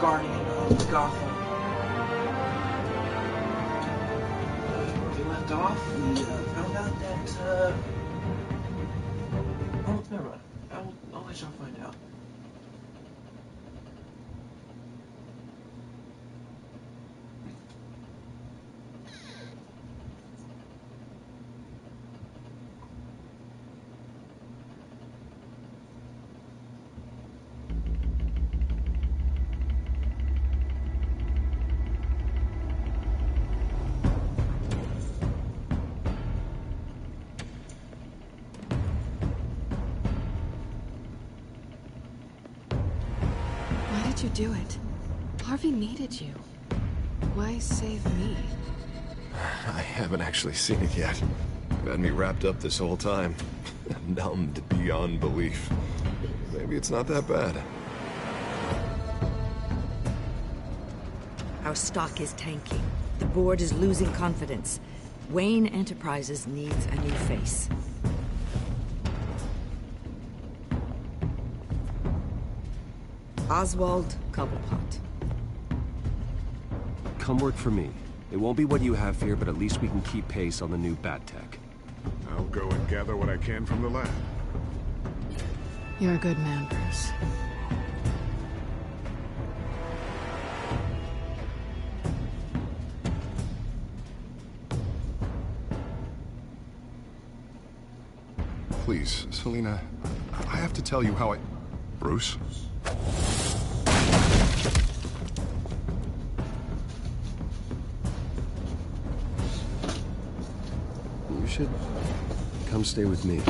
guardian of Gotham. Where we left off, we found out that, oh, never mind. I'll let y'all find out. Why did you do it? Harvey needed you. Why save me? I haven't actually seen it yet. You've had me wrapped up this whole time. Numbed beyond belief. Maybe it's not that bad. Our stock is tanking. The board is losing confidence. Wayne Enterprises needs a new face. Oswald Cobblepot. Come work for me. It won't be what you have here, but at least we can keep pace on the new bat tech. I'll go and gather what I can from the lab. You're a good man, Bruce. Please, Selina, I have to tell you how I... Bruce? You should come stay with me.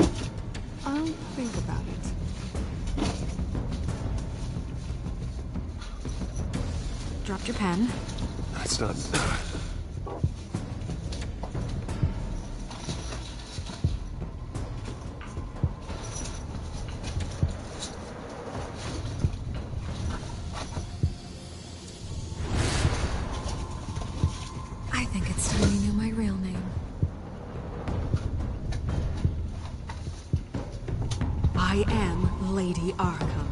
I'll think about it. Dropped your pen. That's not... I think it's time you knew my real name. I am Lady Arkham.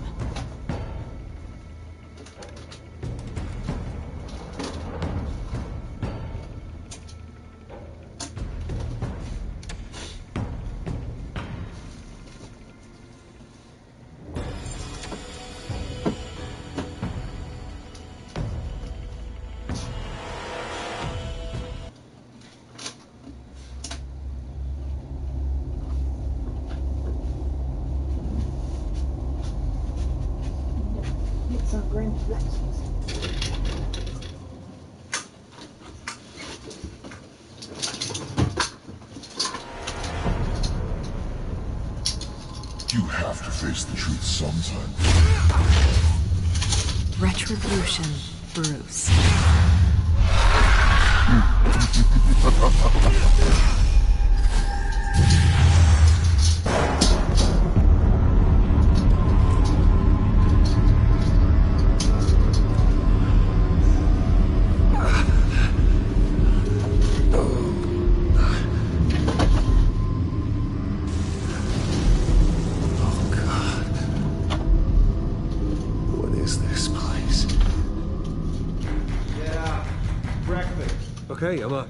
You have to face the truth sometime. Retribution, Bruce. Okay, I'm up.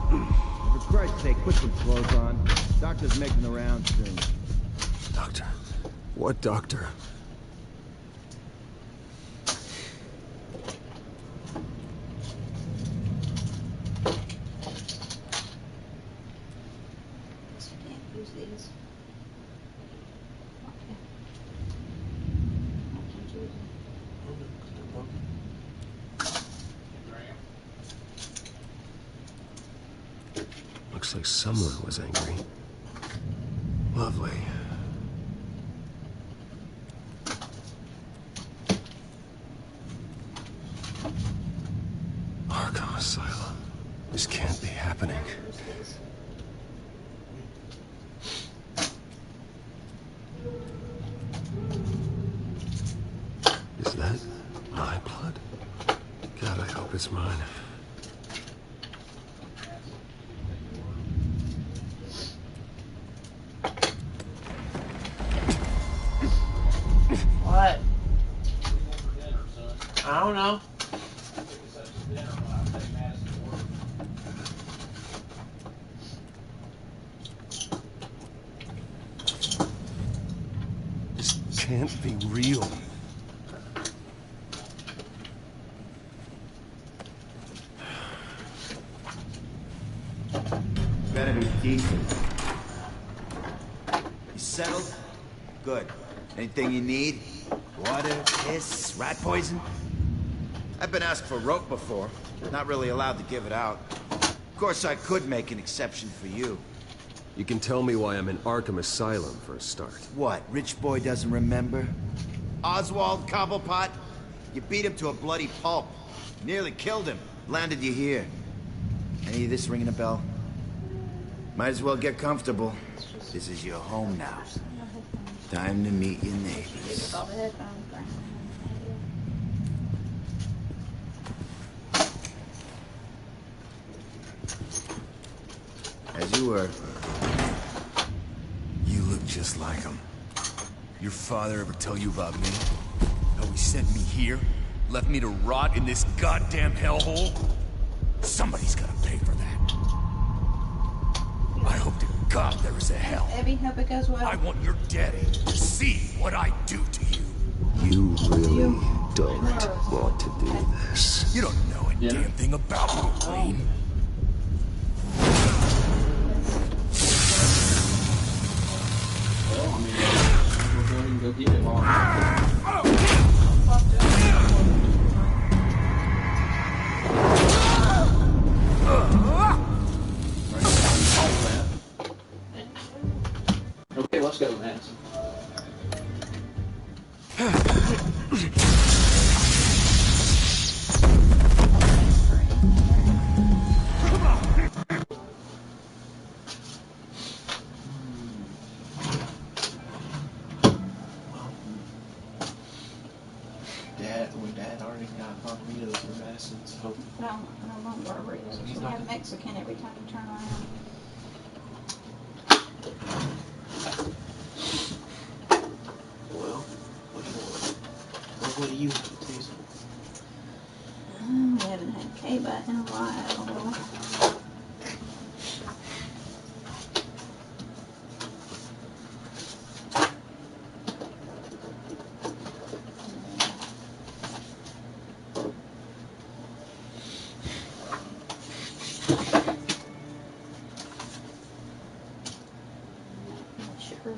For Christ's sake, put some clothes on. Doctor's making the rounds soon. Doctor? What doctor? Looks like someone was angry. Lovely. Arkham Asylum. This can't be happening. Is that my blood? God, I hope it's mine. What? I don't know. This can't be real. Better be decent. You settled? Good. Anything you need? Water, piss, rat poison? I've been asked for rope before. Not really allowed to give it out. Of course, I could make an exception for you. You can tell me why I'm in Arkham Asylum for a start. What, rich boy doesn't remember? Oswald Cobblepot? You beat him to a bloody pulp. Nearly killed him. Landed you here. Any of this ringing a bell? Might as well get comfortable. This is your home now. Time to meet your neighbors. As you were. You look just like him. Your father ever tell you about me? How he sent me here? Left me to rot in this goddamn hellhole? Somebody's gotta pay for that. I hope to God there is a hell. Abby, hope it goes well. I want your daddy to see what I do to you. You really don't want to do this. You don't know a damn thing about me, Wayne. Well, I mean, we'll go ahead and go get it while okay, let's go, Madison. Dad already got margaritas for Madison, so... No, I don't want margaritas. We have Mexican every time you turn around. Well, what do you have, Taser? We haven't had K-Butt in a while. Sure.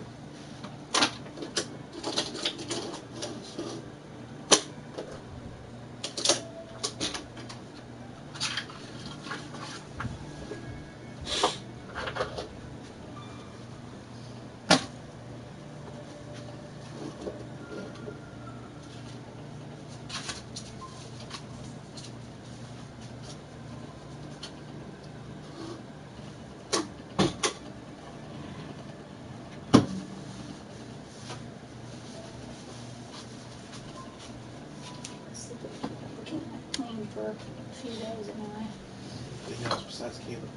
Clean for a few days anyway. Anything else besides Caleb?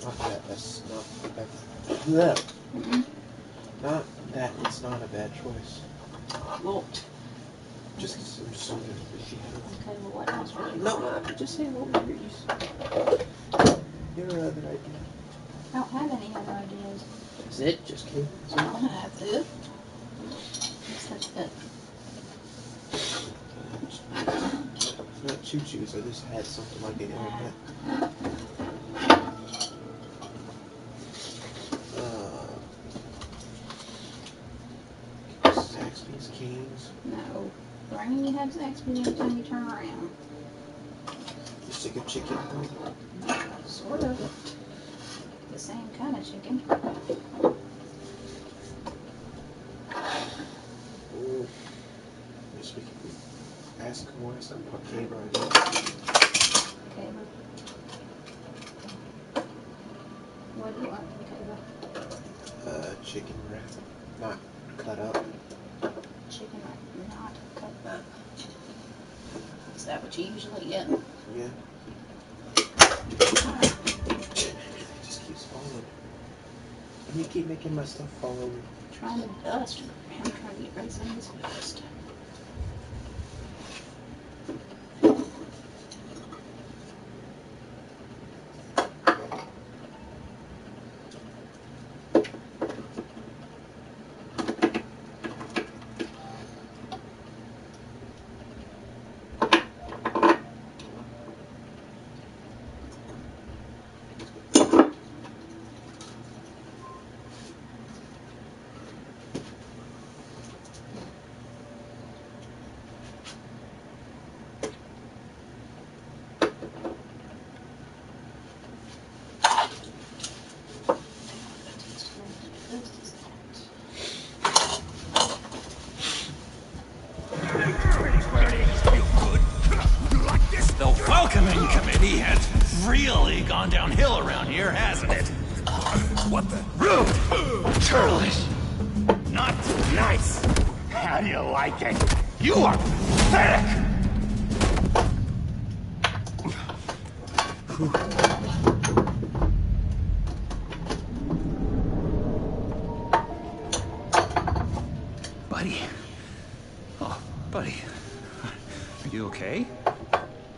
Not that, that's not that. Not that it's not a bad choice. Well, Just I'm just so good at she had. okay, well, what else would you No, just say what were you your other idea. I don't have any other ideas. That's it, just Caleb. That's it. That's it. Not choo-choos, I just had something like the internet. Zaxby's Kings. No. Learning you have Zaxby's every time you turn around. You sick of chicken? Sort of. The same kind of chicken. Ooh. Yes, we can ask more something about Caleb ideas. Okay. What do you want, Caleb? Chicken wrap, not cut up. Chicken not cut up. Is that what you usually get? Yeah. It just keeps falling. You keep making my stuff fall over. Trying to dust. I'm trying to get rid of some of this dust. The welcoming committee has really gone downhill around here, hasn't it? What the? Rude! Churlish! Not nice! How do you like it? You are pathetic! Buddy? Oh, buddy. Are you okay?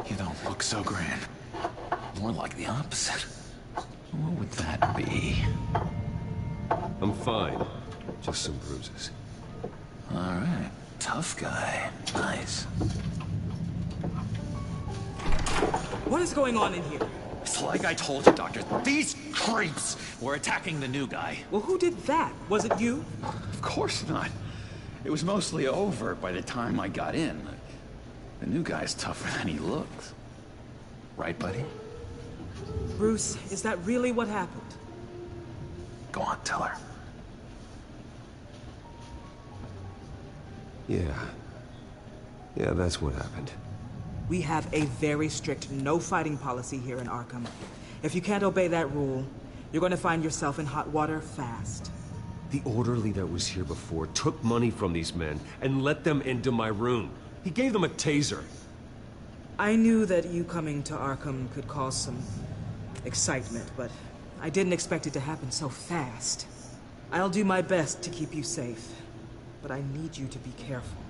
You don't look so grand. More like the opposite. What would that be? I'm fine. Just some bruises. All right. Tough guy. Nice. What is going on in here? It's like I told you, Doctor. These creeps were attacking the new guy. Well, who did that? Was it you? Of course not. It was mostly over by the time I got in. The new guy's tougher than he looks. Right, buddy? Bruce, is that really what happened? Go on, tell her. Yeah, that's what happened. We have a very strict no fighting policy here in Arkham. If you can't obey that rule, you're going to find yourself in hot water fast. The orderly that was here before took money from these men and let them into my room. He gave them a taser. I knew that you coming to Arkham could cause some excitement, but I didn't expect it to happen so fast. I'll do my best to keep you safe, but I need you to be careful.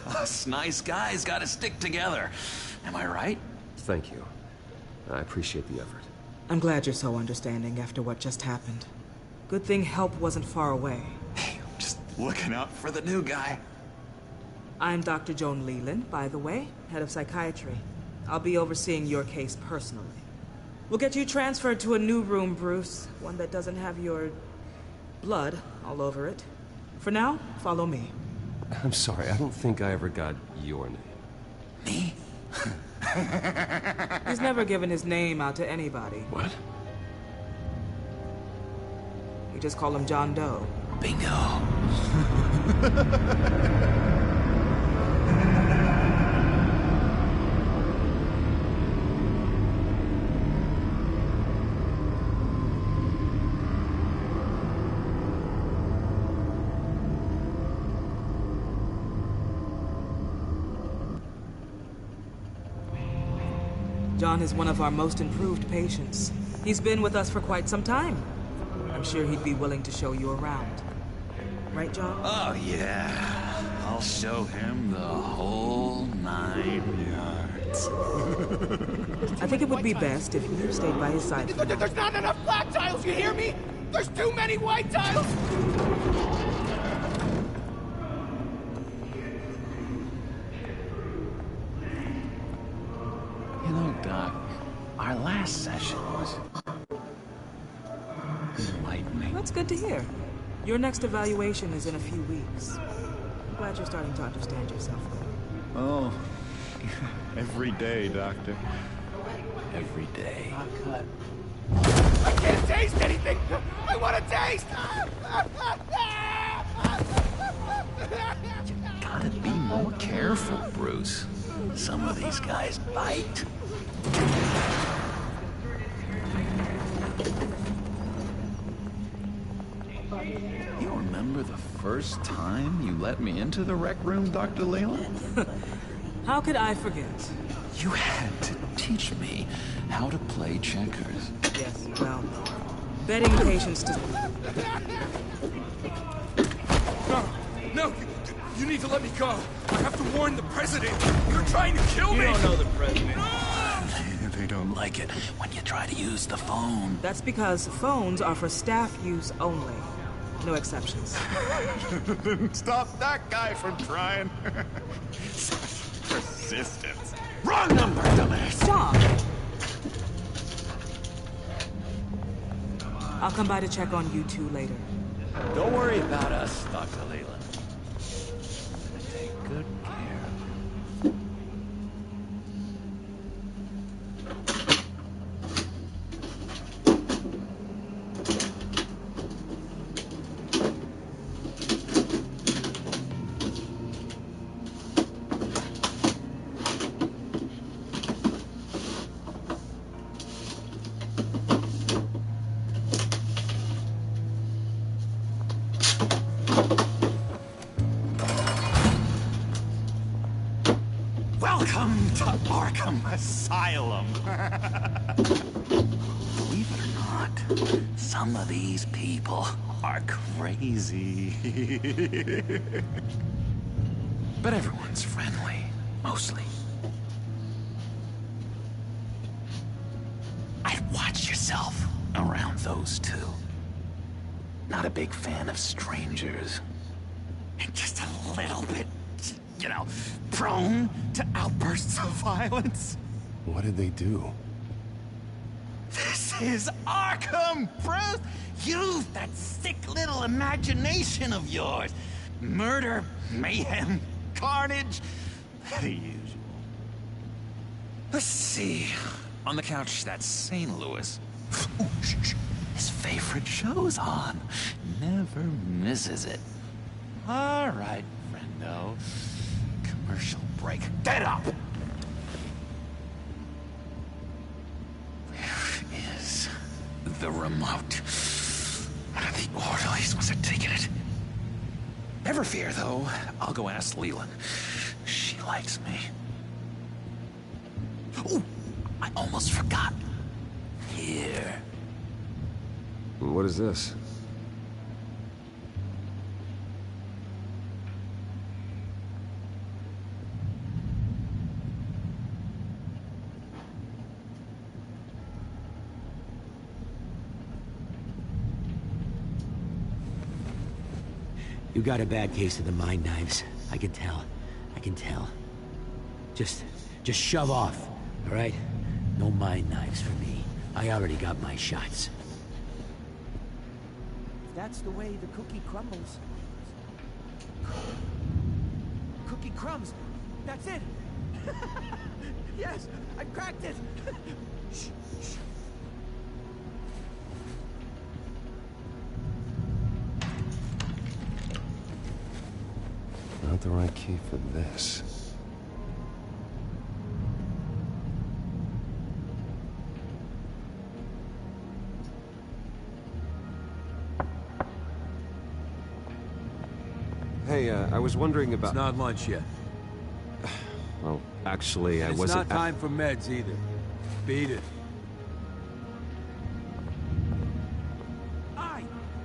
Us nice guys gotta stick together. Am I right? Thank you. I appreciate the effort. I'm glad you're so understanding after what just happened. Good thing help wasn't far away. Hey, I'm just looking out for the new guy. I'm Dr. Joan Leland, by the way, head of psychiatry. I'll be overseeing your case personally. We'll get you transferred to a new room, Bruce. One that doesn't have your blood all over it. For now, follow me. I'm sorry, I don't think I ever got your name. Me? He's never given his name out to anybody. What? You just call him John Doe. Bingo. John is one of our most improved patients. He's been with us for quite some time. I'm sure he'd be willing to show you around. Right, John? Oh, yeah. I'll show him the whole 9 yards. I think it would be best if you stayed by his side. There's not enough black tiles, you hear me? There's too many white tiles! You know, Doc, our last session was enlightening. That's good to hear. Your next evaluation is in a few weeks. I'm glad you're starting to understand yourself better. Oh, every day, Doctor. Every day. I can't taste anything! I want to taste! You gotta be more careful, Bruce. Some of these guys bite. You remember the first time you let me into the rec room, Dr. Leland? How could I forget? You had to teach me how to play checkers. Yes, well, Bedding patients to... No, you need to let me go. I have to warn the president. You're trying to kill me. You don't know the president. They don't like it when you try to use the phone. That's because phones are for staff use only. No exceptions. Stop that guy from trying. Persistence. Wrong number, dumbass. Stop! I'll come by to check on you two later. Don't worry about us, Dr. Leland. Take good care. Welcome to Arkham Asylum. Believe it or not, some of these people are crazy. But everyone's friendly, mostly. I'd watch yourself around those two. Not a big fan of strangers. And just a little bit, you know, prone to outbursts of violence. What did they do? This is Arkham, Bruce! Use that sick little imagination of yours. Murder, mayhem, carnage, the usual. Let's see. On the couch, that's St. Louis. Ooh, shh, shh. His favorite show's on. Never misses it. All right, friendo. Commercial break. Get up! Where is the remote? One of the orderlies must have taken it. Never fear, though. I'll go ask Leland. She likes me. Ooh, I almost forgot. Here. What is this? You got a bad case of the mind knives. I can tell. I can tell. Just shove off, all right? No mind knives for me. I already got my shots. That's the way the cookie crumbles. Cookie crumbs. That's it. Yes, I cracked it. Shh, shh. Not the right key for this. Hey, I was wondering about... It's not lunch yet. Well, actually, I It's wasn't... not time for meds either. Beat it. I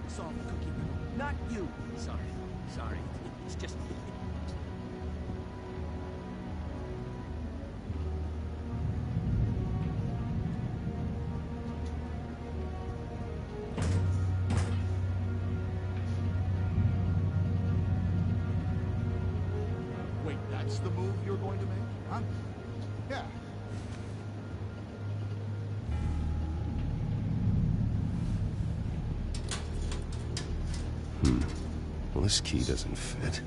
solved the cookie riddle, not you. Sorry. It's just... Wait, that's the move you're going to make? Huh? Yeah. Well, this key doesn't fit.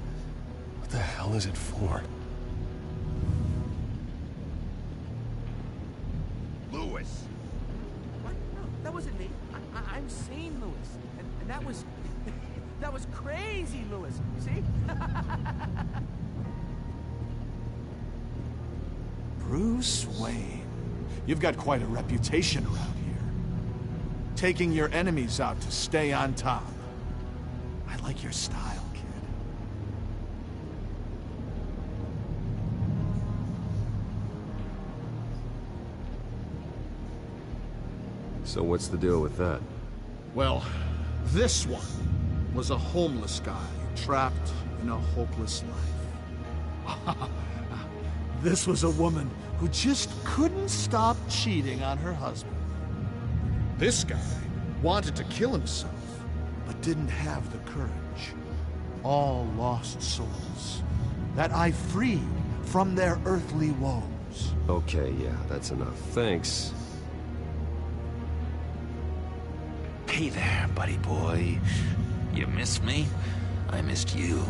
What the hell is it for? Lewis! What? No, that wasn't me. I'm sane, Lewis. And that was... that was crazy, Lewis. See? Bruce Wayne. You've got quite a reputation around here. Taking your enemies out to stay on top. I like your style, kid. So what's the deal with that? Well, this one was a homeless guy trapped in a hopeless life. This was a woman who just couldn't stop cheating on her husband. This guy wanted to kill himself, but didn't have the courage. All lost souls that I freed from their earthly woes. Okay, yeah, that's enough. Thanks. Hey there, buddy boy. You missed me? I missed you.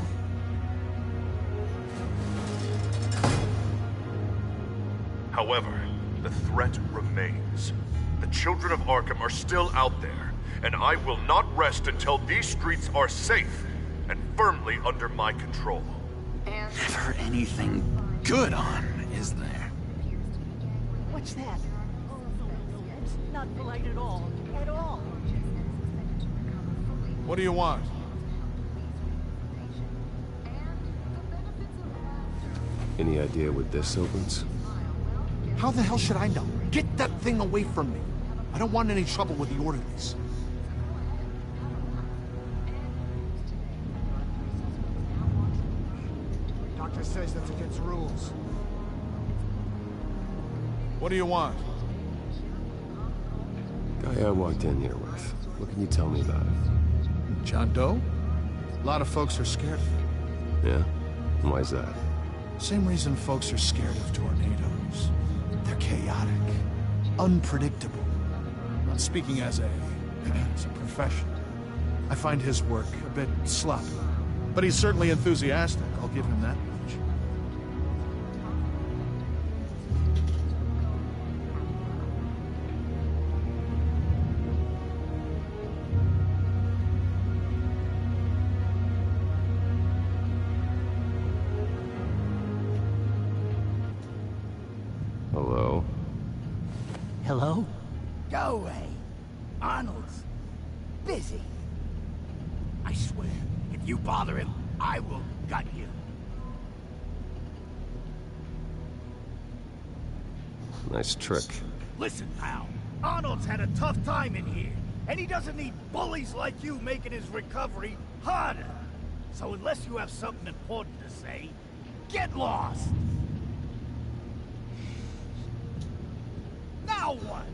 However, the threat remains. The children of Arkham are still out there, and I will not rest until these streets are safe and firmly under my control. Never anything good on, is there? What's that? It's not polite at all. At all. What do you want? Any idea what this opens? How the hell should I know? Get that thing away from me. I don't want any trouble with the orderlies. Doctor says that's against rules. What do you want? Guy I walked in here with. What can you tell me about it? John Doe? A lot of folks are scared of him. Yeah? And why's that? Same reason folks are scared of tornadoes. They're chaotic, unpredictable. Not speaking as a professional. I find his work a bit sloppy. But he's certainly enthusiastic, I'll give him that much. Hello? Hello? Go away. Arnold's busy. I swear, if you bother him, I will gut you. Nice trick. Listen, pal. Arnold's had a tough time in here, and he doesn't need bullies like you making his recovery harder. So unless you have something important to say, get lost. Now what?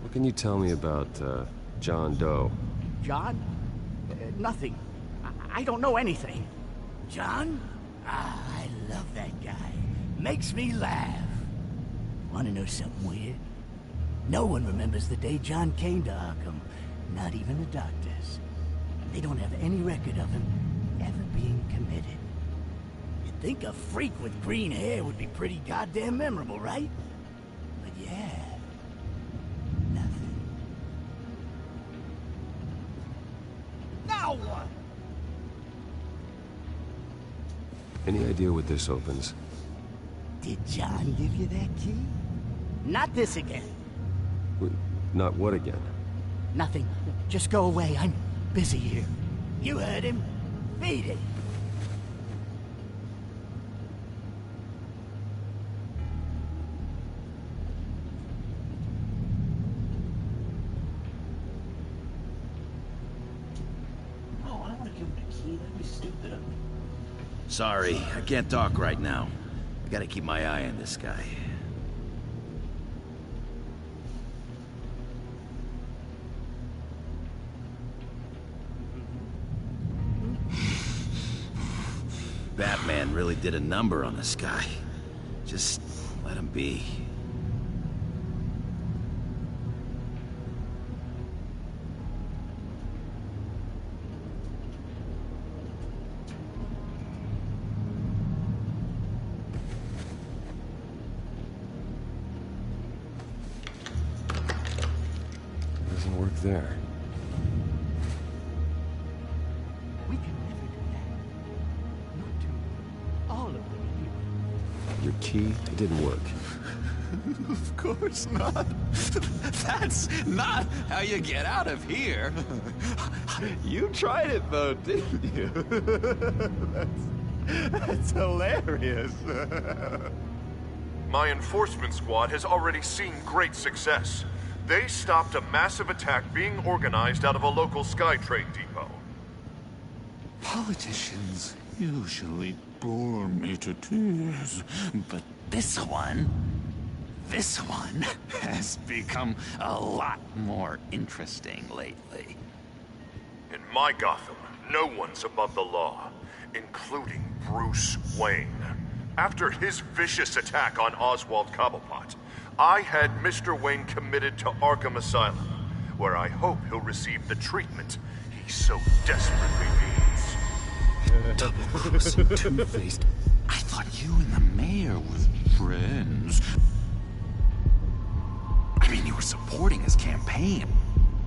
What can you tell me about, John Doe? John? Nothing. I don't know anything. John? Ah, I love that guy. Makes me laugh. Wanna know something weird? No one remembers the day John came to Arkham. Not even the doctors. They don't have any record of him ever being committed. You'd think a freak with green hair would be pretty goddamn memorable, right? But yeah, nothing. Now what? Any idea what this opens? Did John give you that key? Not this again. Not what again? Nothing. Just go away. I'm busy here. You heard him. Beat it. Oh, I don't want to give him the key. That'd be stupid of me. Sorry, I can't talk right now. I gotta keep my eye on this guy. Batman really did a number on this guy. Just let him be. Doesn't work there. We can never do that. Not to all of them. Your key, it didn't work. Of course not. That's not how you get out of here. You tried it though, didn't you? That's hilarious. my enforcement squad has already seen great success. They stopped a massive attack being organized out of a local SkyTrain depot. Politicians usually bore me to tears, but this one has become a lot more interesting lately. In my Gotham, no one's above the law, including Bruce Wayne. After his vicious attack on Oswald Cobblepot, I had Mr. Wayne committed to Arkham Asylum, where I hope he'll receive the treatment he so desperately needs. Double-crossing, two-faced. I thought you and the mayor were friends. I mean, you were supporting his campaign.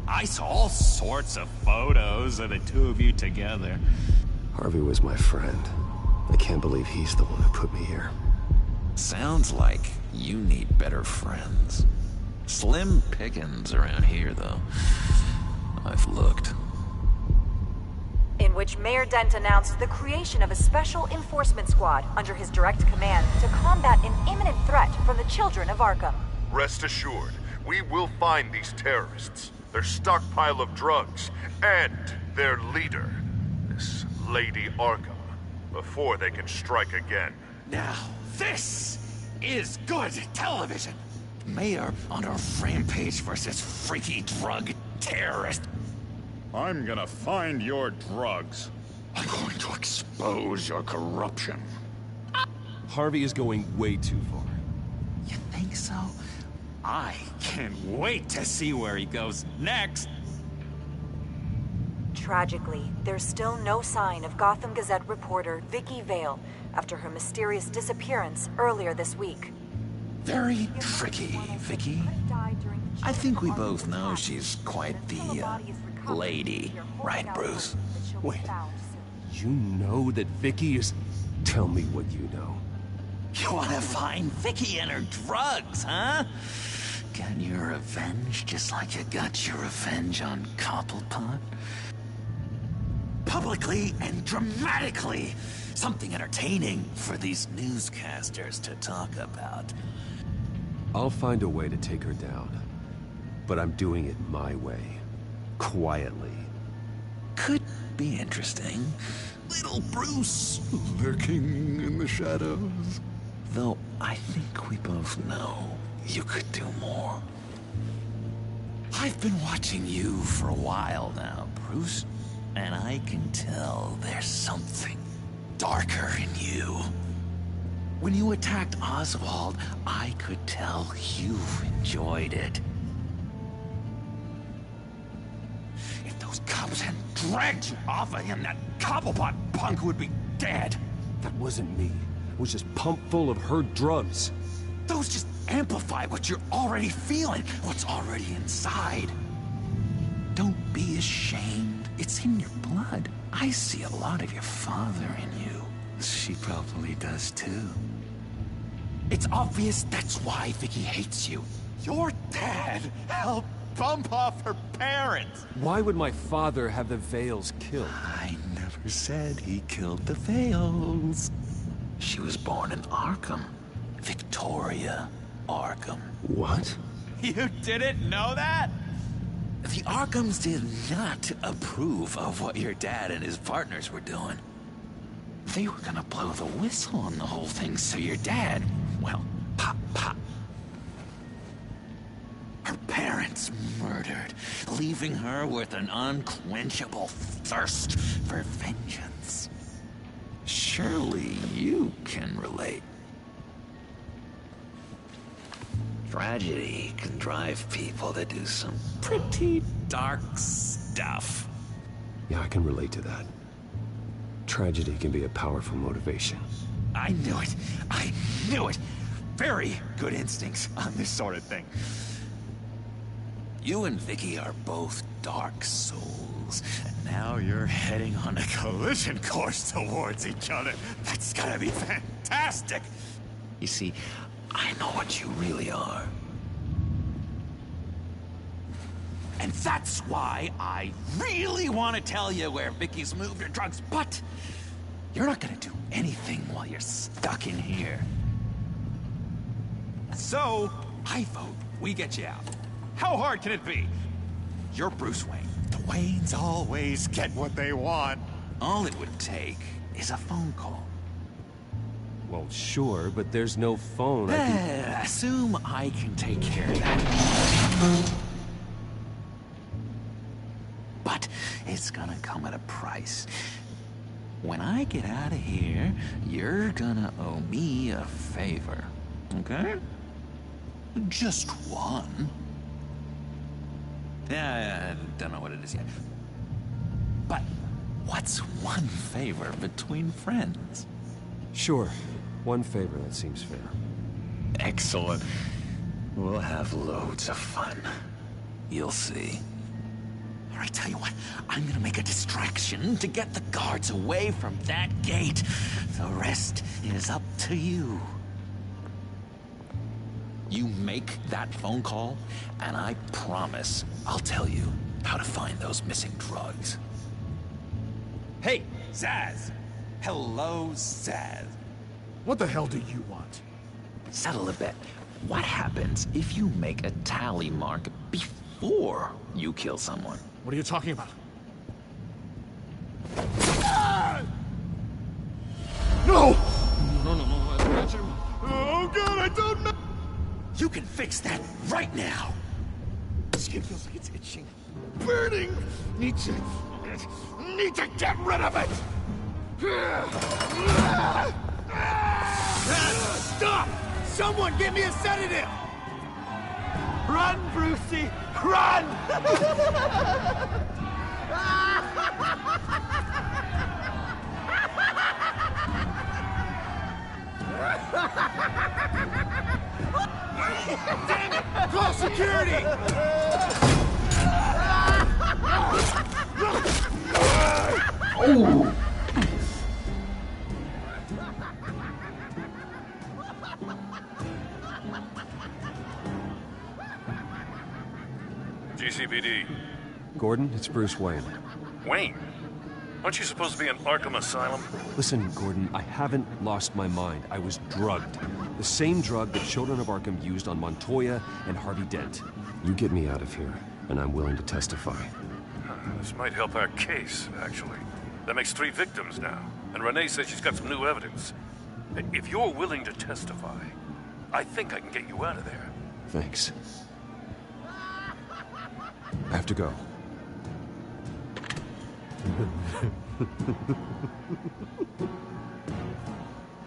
I saw all sorts of photos of the two of you together. Harvey was my friend. I can't believe he's the one who put me here. Sounds like you need better friends. Slim pickings around here, though. I've looked. In which Mayor Dent announced the creation of a special enforcement squad under his direct command to combat an imminent threat from the children of Arkham. Rest assured, we will find these terrorists, their stockpile of drugs, and their leader, this Lady Arkham, before they can strike again. Now, this is good television. Mayor on a rampage versus freaky drug terrorist. I'm gonna find your drugs. I'm going to expose your corruption. Harvey is going way too far. You think so? I can't wait to see where he goes next. Tragically, there's still no sign of Gotham Gazette reporter Vicky Vale after her mysterious disappearance earlier this week. Very tricky, Vicky. I think we both know she's quite the, lady, right, Bruce? Wait, you know that Vicky is... Tell me what you know. You wanna find Vicky and her drugs, huh? Get your revenge just like you got your revenge on Cobblepot? Publicly and dramatically. Something entertaining for these newscasters to talk about. I'll find a way to take her down. But I'm doing it my way. Quietly. Could be interesting. Little Bruce lurking in the shadows. Though I think we both know you could do more. I've been watching you for a while now, Bruce. And I can tell there's something darker in you. When you attacked Oswald, I could tell you enjoyed it. If those cops had dragged you off of him, that Cobblepot punk would be dead. That wasn't me. It was just pumped full of her drugs. Those just amplify what you're already feeling, what's already inside. Don't be ashamed. It's in your blood. I see a lot of your father in you. She probably does too. It's obvious that's why Vicky hates you. Your dad helped bump off her parents. Why would my father have the Vales killed? I never said he killed the Vales. She was born in Arkham. Victoria Arkham. What? You didn't know that? The Arkhams did not approve of what your dad and his partners were doing. They were gonna blow the whistle on the whole thing, so your dad, well, pop. Her parents murdered, leaving her with an unquenchable thirst for vengeance. Surely you can relate. Tragedy can drive people to do some pretty dark stuff. Yeah, I can relate to that. Tragedy can be a powerful motivation. I knew it. I knew it. Very good instincts on this sort of thing. You and Vicky are both dark souls, and now you're heading on a collision course towards each other. That's gotta be fantastic! You see, I know what you really are. And that's why I really want to tell you where Vicky's moved her drugs, but you're not gonna do anything while you're stuck in here. So, I vote we get you out. How hard can it be? You're Bruce Wayne. The Waynes always get what they want. All it would take is a phone call. Well, sure, but there's no phone. Assume I can take care of that. But it's gonna come at a price. When I get out of here, you're gonna owe me a favor. Okay? Just one. Yeah, I don't know what it is yet. But what's one favor between friends? Sure. One favor, that seems fair. Excellent. We'll have loads of fun. You'll see. All right, tell you what. I'm gonna make a distraction to get the guards away from that gate. The rest is up to you. You make that phone call, and I promise I'll tell you how to find those missing drugs. Hey, Zaz! Hello, Zaz. What the hell do you want? Settle a bet. What happens if you make a tally mark before you kill someone? What are you talking about? No! No, I got you. Oh god, I don't know! You can fix that right now! Skin feels like it's itching. Burning! Need to get rid of it! Stop! Someone give me a sedative! Run, Brucey! Run! Damn it! Call security! Oh! GCPD. Gordon, it's Bruce Wayne. Wayne? Aren't you supposed to be in Arkham Asylum? Listen, Gordon, I haven't lost my mind. I was drugged. The same drug that Children of Arkham used on Montoya and Harvey Dent. You get me out of here, and I'm willing to testify. This might help our case, actually. That makes 3 victims now, and Renee says she's got some new evidence. If you're willing to testify, I think I can get you out of there. Thanks. I have to go.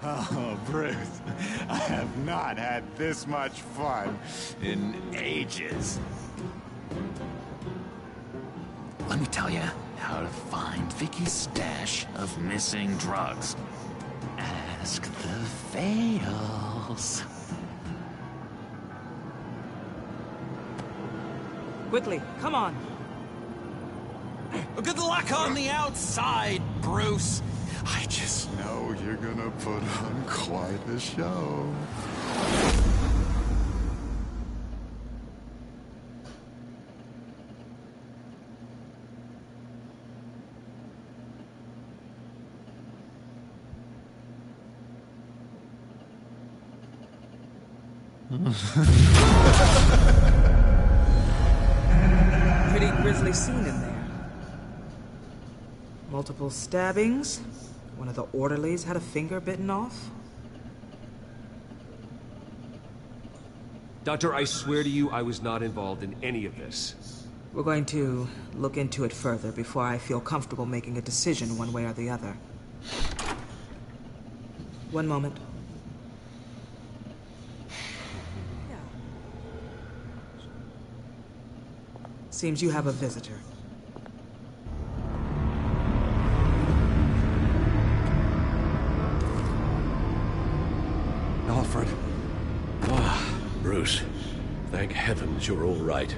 Oh, Bruce, I have not had this much fun in ages. Let me tell you how to find Vicky's stash of missing drugs. Ask the Fails. Quickly, come on. Good luck on the outside, Bruce. I just know you're gonna put on quite the show. Pretty grisly scene in there. Multiple stabbings. One of the orderlies had a finger bitten off. Doctor, I swear to you, I was not involved in any of this. We're going to look into it further before I feel comfortable making a decision one way or the other. One moment. Seems you have a visitor. Alfred. Bruce, thank heavens you're all right.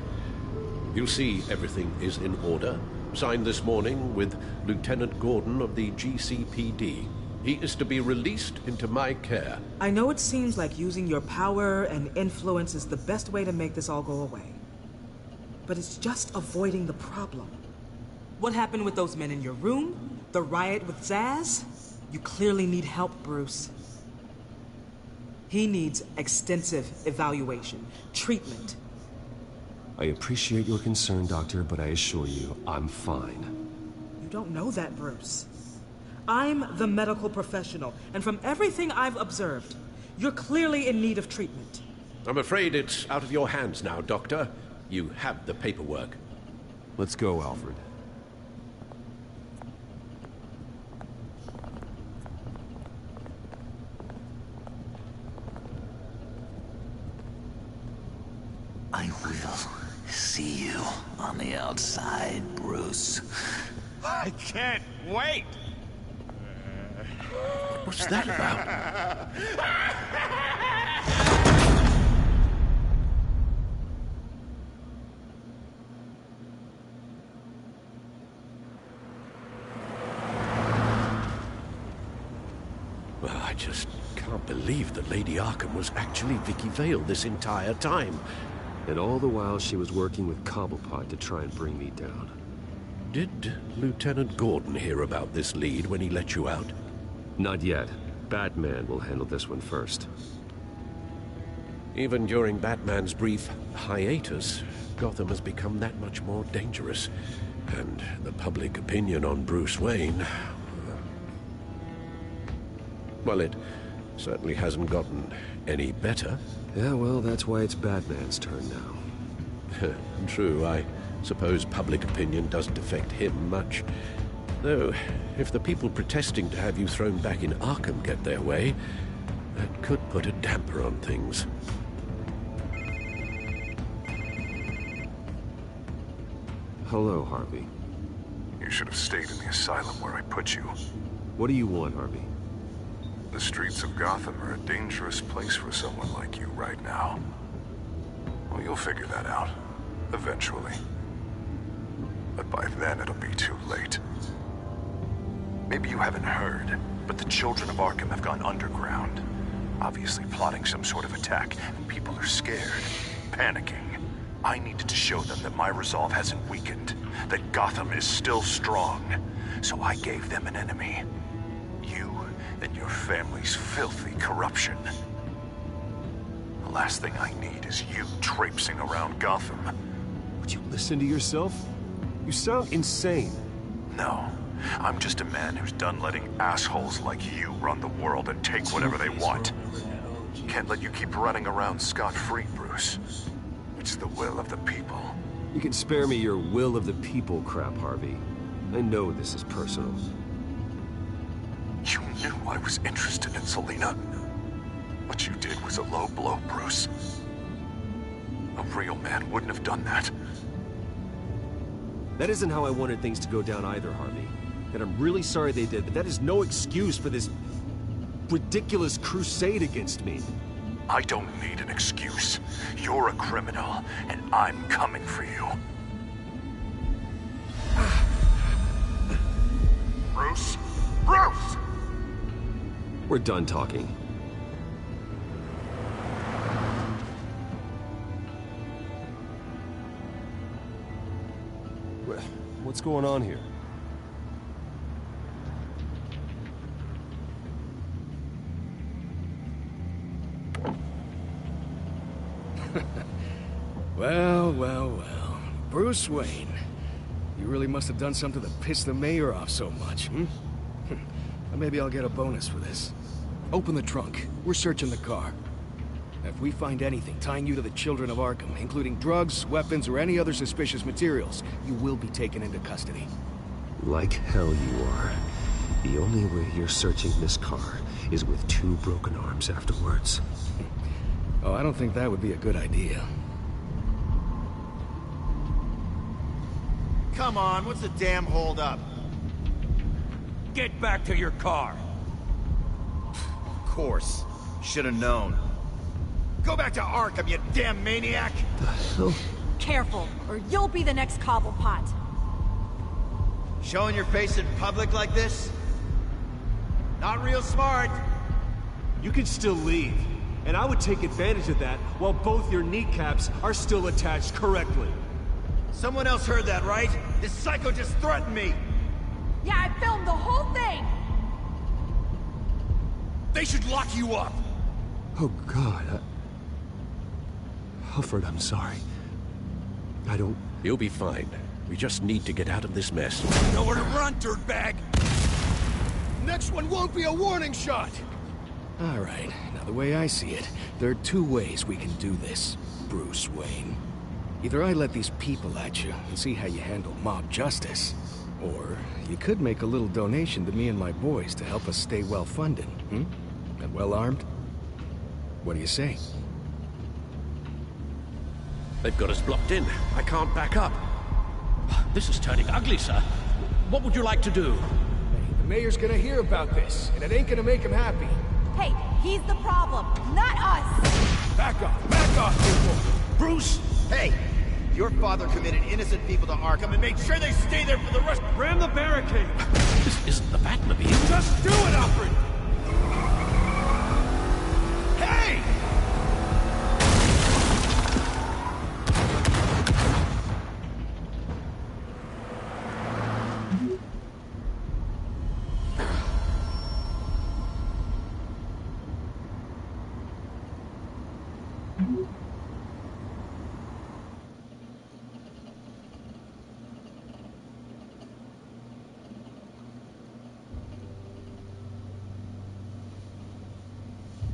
You see, everything is in order. Signed this morning with Lieutenant Gordon of the GCPD. He is to be released into my care. I know it seems like using your power and influence is the best way to make this all go away. But it's just avoiding the problem. What happened with those men in your room? The riot with Zaz? You clearly need help, Bruce. He needs extensive evaluation, treatment. I appreciate your concern, Doctor, but I assure you, I'm fine. You don't know that, Bruce. I'm the medical professional, and from everything I've observed, you're clearly in need of treatment. I'm afraid it's out of your hands now, Doctor. You have the paperwork. Let's go, Alfred. I will see you on the outside, Bruce. I can't wait! What's that about? Well, I just can't believe that Lady Arkham was actually Vicky Vale this entire time. And all the while she was working with Cobblepot to try and bring me down. Did Lieutenant Gordon hear about this lead when he let you out? Not yet. Batman will handle this one first. Even during Batman's brief hiatus, Gotham has become that much more dangerous. And the public opinion on Bruce Wayne... well, it certainly hasn't gotten any better. Yeah, well, that's why it's Batman's turn now. True, I suppose public opinion doesn't affect him much. Though, if the people protesting to have you thrown back in Arkham get their way, that could put a damper on things. Hello, Harvey. You should have stayed in the asylum where I put you. What do you want, Harvey? The streets of Gotham are a dangerous place for someone like you right now. Well, you'll figure that out. Eventually. But by then, it'll be too late. Maybe you haven't heard, but the children of Arkham have gone underground. Obviously plotting some sort of attack, and people are scared, panicking. I needed to show them that my resolve hasn't weakened, that Gotham is still strong. So I gave them an enemy. You and your family's filthy corruption. The last thing I need is you traipsing around Gotham. Would you listen to yourself? You sound insane. No. I'm just a man who's done letting assholes like you run the world and take whatever they want. Can't let you keep running around scot-free, Bruce. It's the will of the people. You can spare me your will of the people crap, Harvey. I know this is personal. You knew I was interested in Selina. What you did was a low blow, Bruce. A real man wouldn't have done that. That isn't how I wanted things to go down either, Harvey. And I'm really sorry they did, but that is no excuse for this ridiculous crusade against me. I don't need an excuse. You're a criminal, and I'm coming for you. Bruce? Bruce! We're done talking. What's going on here? Well. Bruce Wayne. You really must have done something to piss the mayor off so much, hmm? Maybe I'll get a bonus for this. Open the trunk. We're searching the car. If we find anything tying you to the children of Arkham, including drugs, weapons, or any other suspicious materials, you will be taken into custody. Like hell you are. The only way you're searching this car is with 2 broken arms afterwards. Oh, I don't think that would be a good idea. Come on, what's the damn holdup? Get back to your car. Of course. Should have known. Go back to Arkham, you damn maniac! The hell? Careful, or you'll be the next Cobblepot. Showing your face in public like this? Not real smart. You can still leave, and I would take advantage of that while both your kneecaps are still attached correctly. Someone else heard that, right? This psycho just threatened me! Yeah, I filmed the whole thing! They should lock you up! Oh, God. Alfred, I'm sorry. I don't... You'll be fine. We just need to get out of this mess. Nowhere to run, dirtbag! Next one won't be a warning shot! All right, now the way I see it, there are two ways we can do this, Bruce Wayne. Either I let these people at you and see how you handle mob justice, or you could make a little donation to me and my boys to help us stay well-funded, and well-armed? What do you say? They've got us blocked in. I can't back up. This is turning ugly, sir. What would you like to do? The mayor's gonna hear about this, and it ain't gonna make him happy. Hey, he's the problem, not us! Back off, people! Bruce! Hey! Your father committed innocent people to Arkham and made sure they stay there for the rest— Ram the barricade! This isn't the Batmobile. Just do it, Alfred! Hey!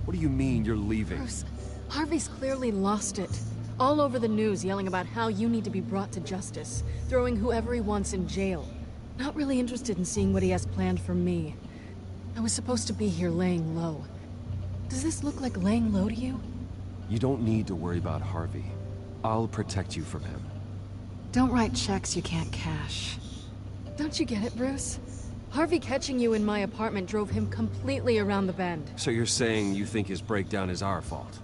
What do you mean you're leaving? Bruce, Harvey's clearly lost it. All over the news yelling about how you need to be brought to justice, throwing whoever he wants in jail. Not really interested in seeing what he has planned for me. I was supposed to be here laying low. Does this look like laying low to you? You don't need to worry about Harvey. I'll protect you from him. Don't write checks you can't cash. Don't you get it, Bruce? Harvey catching you in my apartment drove him completely around the bend. So you're saying you think his breakdown is our fault?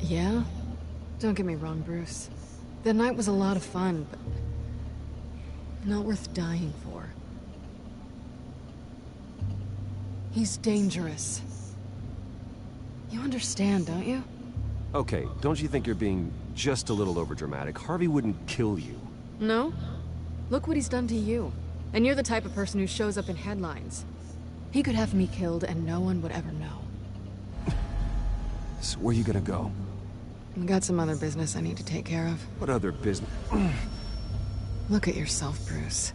Yeah? Don't get me wrong, Bruce. The night was a lot of fun, but not worth dying for. He's dangerous. You understand, don't you? Okay, don't you think you're being just a little overdramatic? Harvey wouldn't kill you. No? Look what he's done to you. And you're the type of person who shows up in headlines. He could have me killed and no one would ever know. So where are you gonna go? I got some other business I need to take care of. What other business? Look at yourself, Bruce.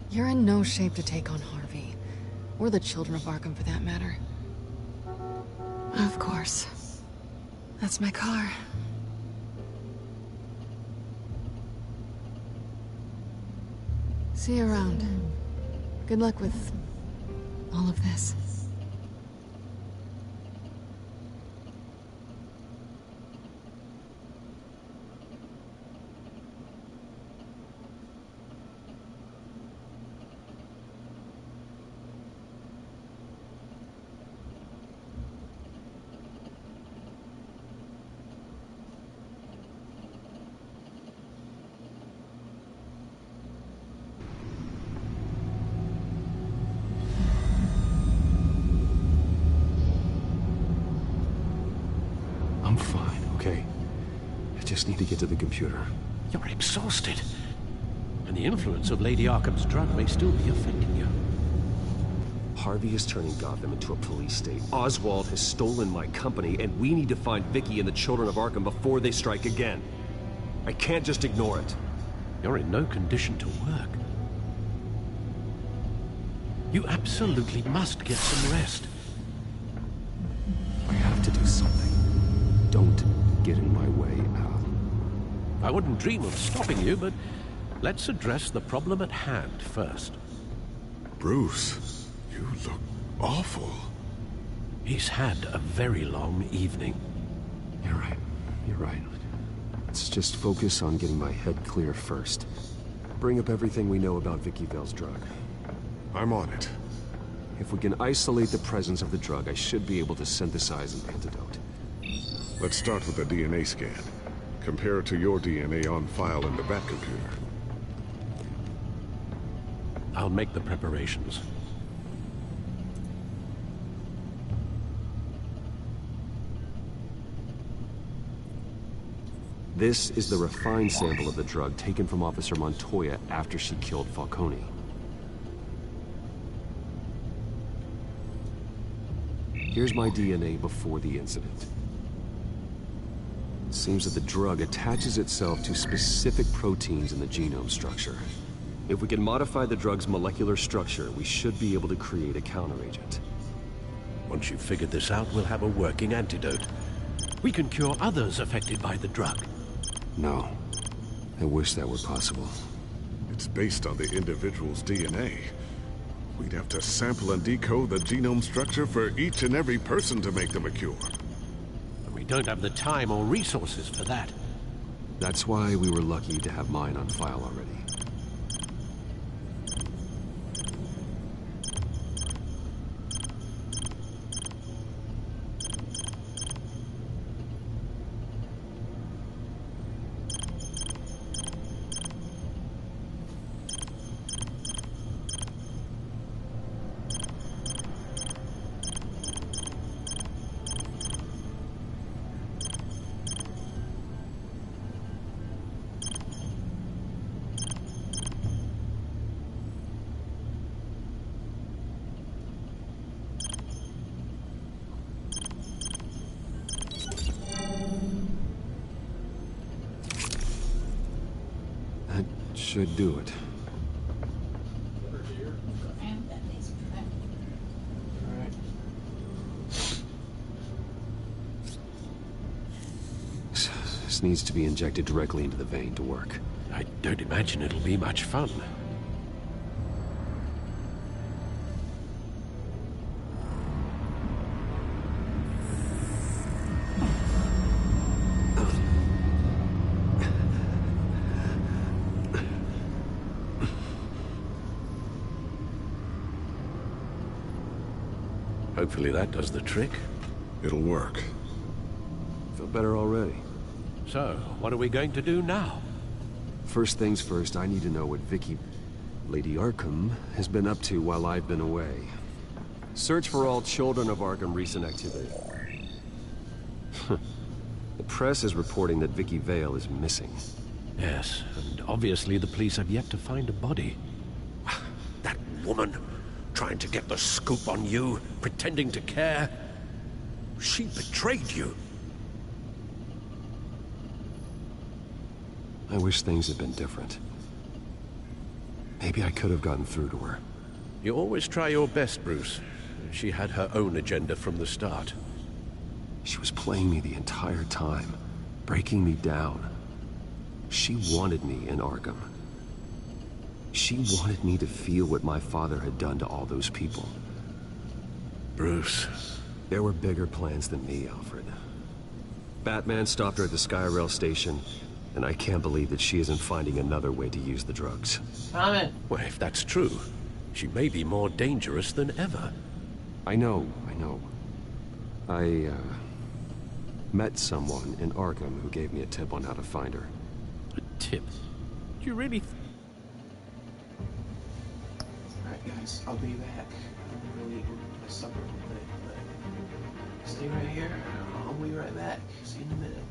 You're in no shape to take on Harvey. Or the children of Arkham, for that matter. Of course. That's my car. See you around. Good luck with all of this. I'm fine, okay? I just need to get to the computer. You're exhausted. And the influence of Lady Arkham's drug may still be affecting you. Harvey is turning Gotham into a police state. Oswald has stolen my company, and we need to find Vicky and the children of Arkham before they strike again. I can't just ignore it. You're in no condition to work. You absolutely must get some rest. I have to do something. Don't get in my way, Al. I wouldn't dream of stopping you, but let's address the problem at hand first. Bruce, you look awful. He's had a very long evening. You're right. You're right. Let's just focus on getting my head clear first. Bring up everything we know about Vicky Vale's drug. I'm on it. If we can isolate the presence of the drug, I should be able to synthesize an antidote. Let's start with a DNA scan. Compare it to your DNA on file in the Batcomputer. I'll make the preparations. This is the refined sample of the drug taken from Officer Montoya after she killed Falcone. Here's my DNA before the incident. It seems that the drug attaches itself to specific proteins in the genome structure. If we can modify the drug's molecular structure, we should be able to create a counteragent. Once you've figured this out, we'll have a working antidote. We can cure others affected by the drug. No. I wish that were possible. It's based on the individual's DNA. We'd have to sample and decode the genome structure for each and every person to make them a cure. We don't have the time or resources for that. That's why we were lucky to have mine on file already. Should do it. This needs to be injected directly into the vein to work. I don't imagine it'll be much fun. Hopefully that does the trick. It'll work. Feel better already. So, what are we going to do now? First things first, I need to know what Lady Arkham, has been up to while I've been away. Search for all children of Arkham recent activity. The press is reporting that Vicky Vale is missing. Yes, and obviously the police have yet to find a body. That woman, trying to get the scoop on you, pretending to care. She betrayed you. I wish things had been different. Maybe I could have gotten through to her. You always try your best, Bruce. She had her own agenda from the start. She was playing me the entire time, breaking me down. She wanted me in Arkham. She wanted me to feel what my father had done to all those people. Bruce. There were bigger plans than me, Alfred. Batman stopped her at the Skyrail station, and I can't believe that she isn't finding another way to use the drugs. Comment. Well, if that's true, she may be more dangerous than ever. I know. I met someone in Arkham who gave me a tip on how to find her. A tip? Do you really... Alright guys, I'll be back. I'm gonna eat my supper real quick, but stay right here. I'll be right back. See you in a minute.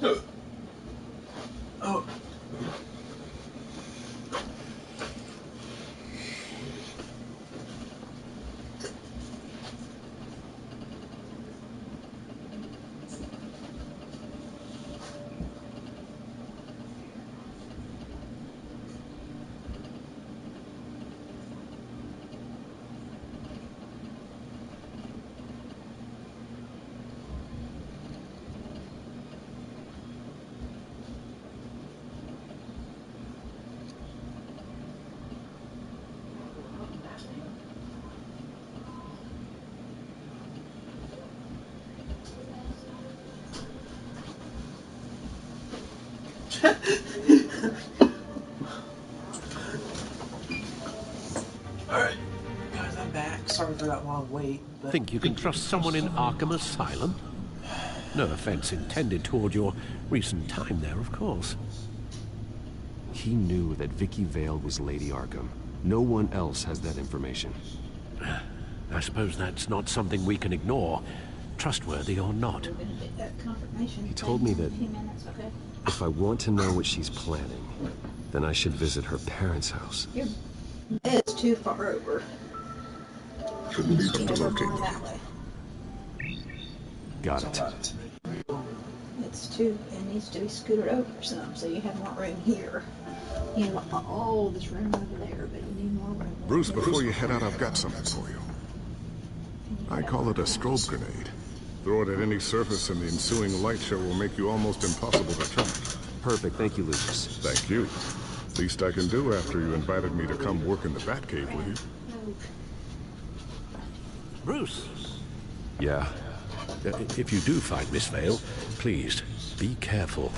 Oh. Alright, guys, I'm back. Sorry for that long wait. But Think you can trust someone in Arkham Asylum? No offense intended toward your recent time there, of course. He knew that Vicky Vale was Lady Arkham. No one else has that information. I suppose that's not something we can ignore, trustworthy or not. He told me that if I want to know what she's planning, then I should visit her parents' house. Your bed's too far over. Shouldn't be tough to locate. Got it. It needs to be scooted over some, so you have more room here. You have all this room over there, but you need more room. Bruce, before you head out, I've got something for you. I call it a strobe grenade. Throw it at any surface and the ensuing light show will make you almost impossible to track. Perfect, thank you, Lucas. Thank you. Least I can do after you invited me to come work in the Batcave with you. Bruce? Yeah? If you do find Miss Vale, please, be careful.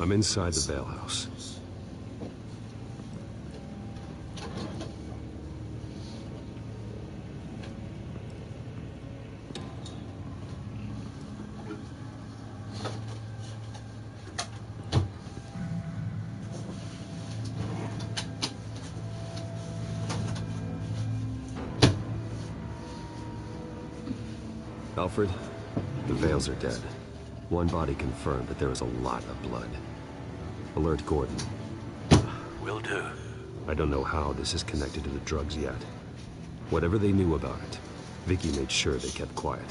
I'm inside the Vale house. Alfred, the Vales are dead. One body confirmed, but there is a lot of blood. Alert Gordon. Will do. I don't know how this is connected to the drugs yet. Whatever they knew about it, Vicky made sure they kept quiet.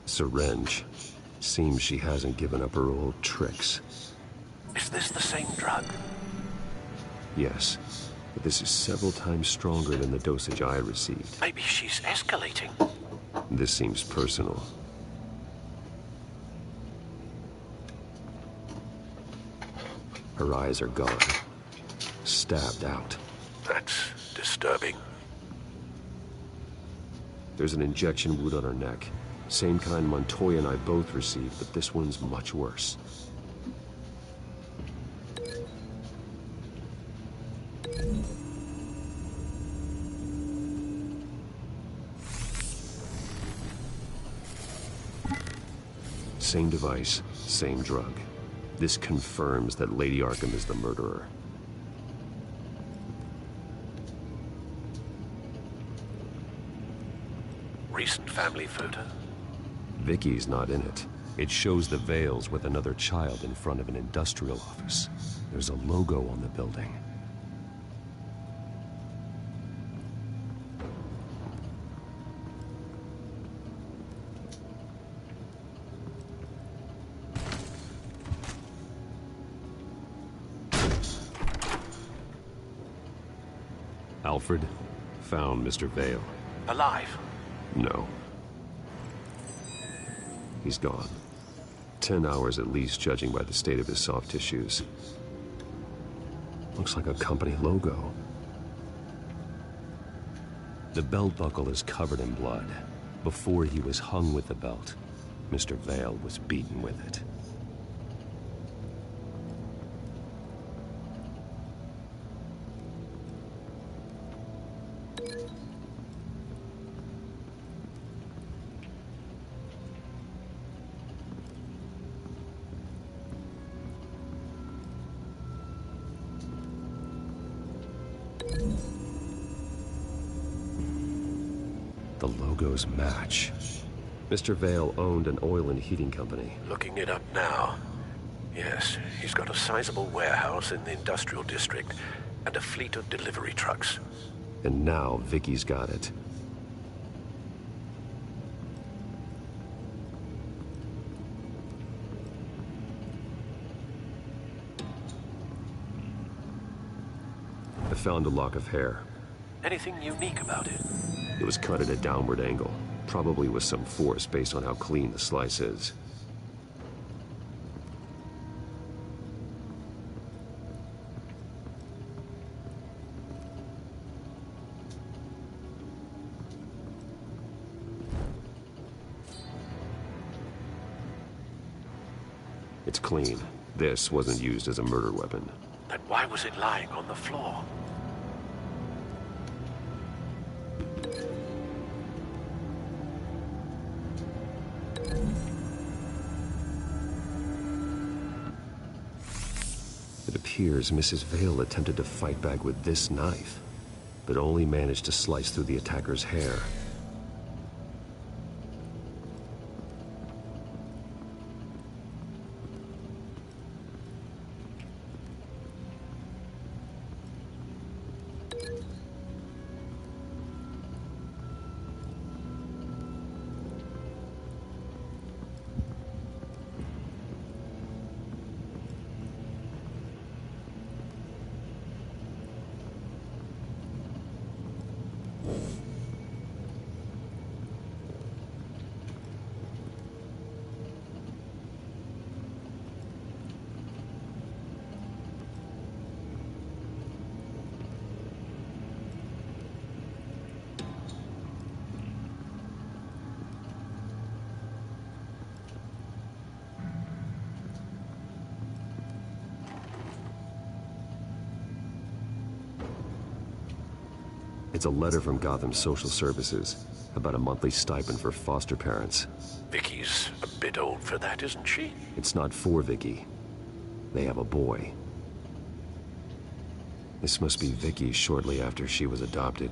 Syringe. Seems she hasn't given up her old tricks. Is this the same drug? Yes, but this is several times stronger than the dosage I received. Maybe she's escalating. This seems personal. Her eyes are gone. Stabbed out. That's disturbing. There's an injection wound on her neck. Same kind Montoya and I both received, but this one's much worse. Same device, same drug. This confirms that Lady Arkham is the murderer. Recent family photo? Vicky's not in it. It shows the Vales with another child in front of an industrial office. There's a logo on the building. Alfred found Mr. Vale. Alive? No. He's gone. 10 hours at least, judging by the state of his soft tissues. Looks like a company logo. The belt buckle is covered in blood. Before he was hung with the belt, Mr. Vale was beaten with it. The logos match. Mr. Vale owned an oil and heating company. Looking it up now. Yes, he's got a sizable warehouse in the industrial district and a fleet of delivery trucks. And now Vicky's got it. I found a lock of hair. Anything unique about it? It was cut at a downward angle, probably with some force based on how clean the slice is. It's clean. This wasn't used as a murder weapon. Then why was it lying on the floor? It appears Mrs. Vale attempted to fight back with this knife, but only managed to slice through the attacker's hair. It's a letter from Gotham Social Services about a monthly stipend for foster parents. Vicky's a bit old for that, isn't she? It's not for Vicky. They have a boy. This must be Vicky shortly after she was adopted.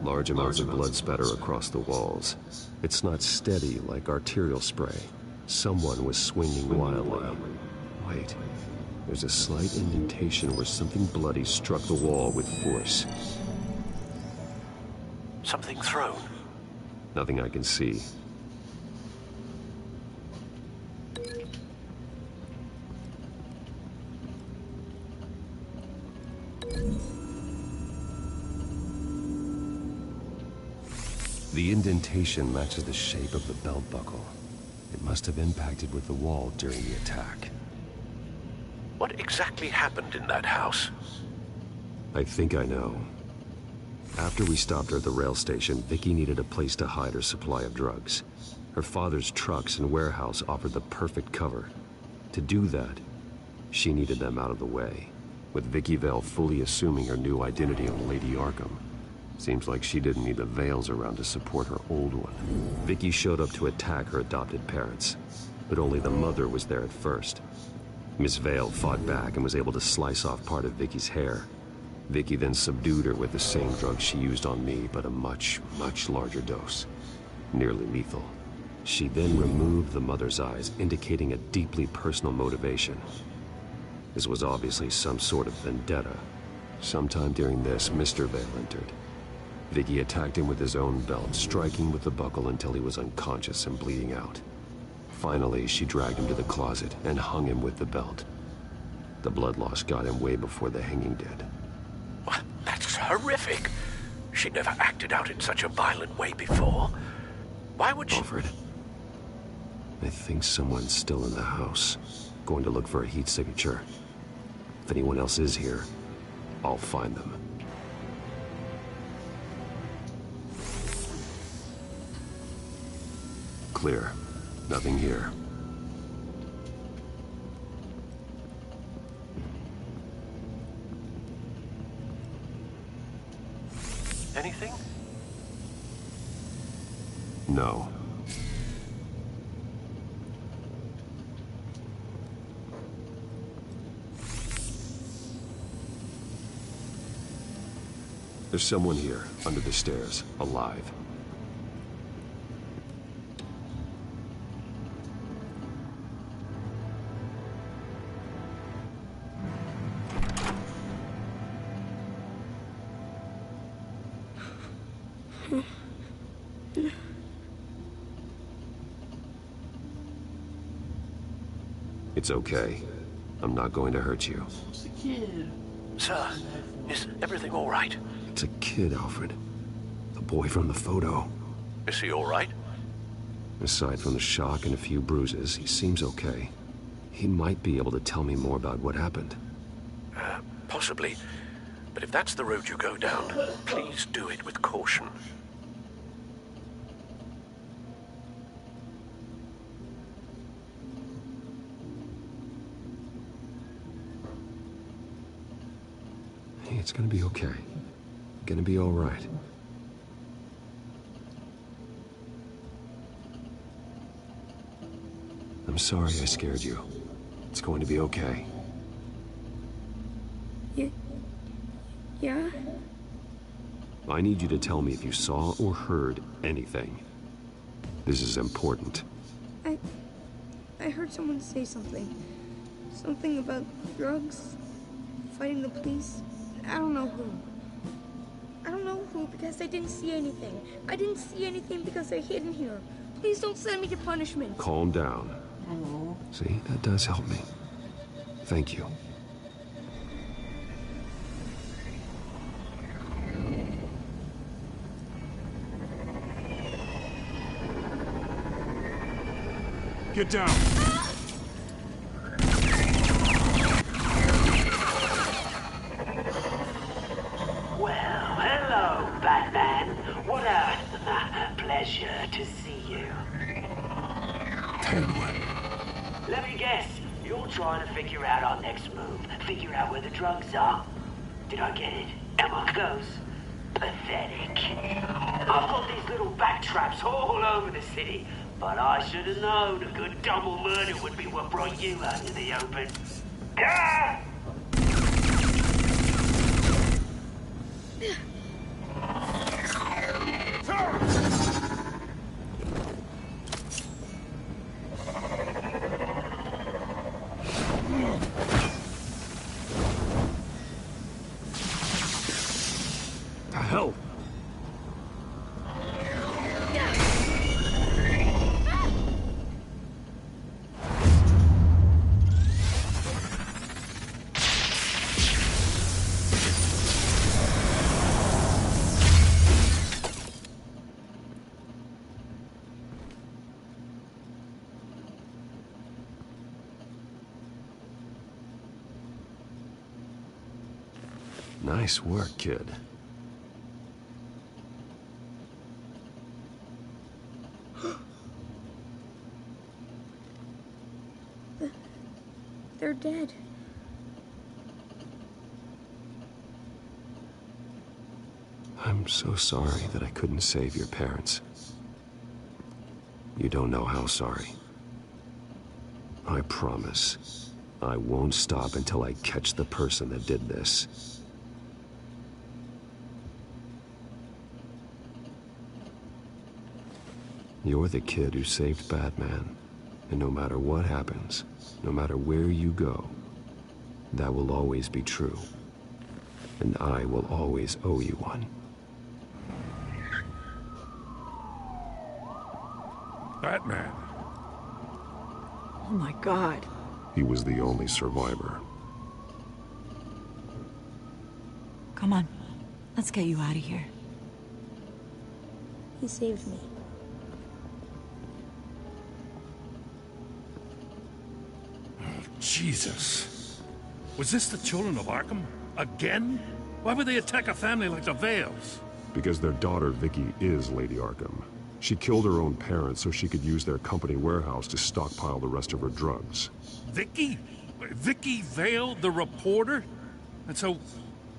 Large amounts of blood spatter across the walls. It's not steady like arterial spray. Someone was swinging wildly. Wait, There's a slight indentation where something bloody struck the wall with force. Something thrown. Nothing I can see. The indentation matches the shape of the belt buckle. It must have impacted with the wall during the attack. What exactly happened in that house? I think I know. After we stopped her at the rail station, Vicky needed a place to hide her supply of drugs. Her father's trucks and warehouse offered the perfect cover. To do that, she needed them out of the way, with Vicky Vale fully assuming her new identity of Lady Arkham. Seems like she didn't need the veils around to support her old one. Vicky showed up to attack her adopted parents, but only the mother was there at first. Miss Vale fought back and was able to slice off part of Vicky's hair. Vicky then subdued her with the same drug she used on me, but a much, much larger dose. Nearly lethal. She then removed the mother's eyes, indicating a deeply personal motivation. This was obviously some sort of vendetta. Sometime during this, Mr. Vale entered. Vicky attacked him with his own belt, striking with the buckle until he was unconscious and bleeding out. Finally, she dragged him to the closet and hung him with the belt. The blood loss got him way before the hanging did. What? That's horrific. She never acted out in such a violent way before. Why would she... Alfred, I think someone's still in the house. Going to look for a heat signature. If anyone else is here, I'll find them. Clear. Nothing here. Anything? No. There's someone here, under the stairs, alive. It's okay. I'm not going to hurt you. It's a kid. Sir, is everything all right? It's a kid, Alfred. The boy from the photo. Is he all right? Aside from the shock and a few bruises, he seems okay. He might be able to tell me more about what happened. Possibly. But if that's the road you go down, please do it with caution. It's gonna be okay. Gonna be all right. I'm sorry I scared you. It's going to be okay. Yeah? I need you to tell me if you saw or heard anything. This is important. I heard someone say something. Something about drugs, fighting the police. I don't know who. I don't know who because I didn't see anything. I didn't see anything because I hid in here. Please don't send me to punishment. Calm down. See, that does help me. Thank you. Get down. Well, hello, Batman. What a pleasure to see you. Let me guess. You're trying to figure out our next move. Figure out where the drugs are. Did I get it? Am I close? Pathetic. I've got these little bat traps all over the city. But I should have known a good double murder would be what brought you out to the open. Ah! Nice work, kid. They're dead. I'm so sorry that I couldn't save your parents. You don't know how sorry. I promise, I won't stop until I catch the person that did this. You're the kid who saved Batman, and no matter what happens, no matter where you go, that will always be true. And I will always owe you one. Batman. Oh my God. He was the only survivor. Come on. Let's get you out of here. He saved me. Jesus. Was this the children of Arkham? Again? Why would they attack a family like the Vales? Because their daughter, Vicky, is Lady Arkham. She killed her own parents so she could use their company warehouse to stockpile the rest of her drugs. Vicky? Vicky Vale, the reporter? And so,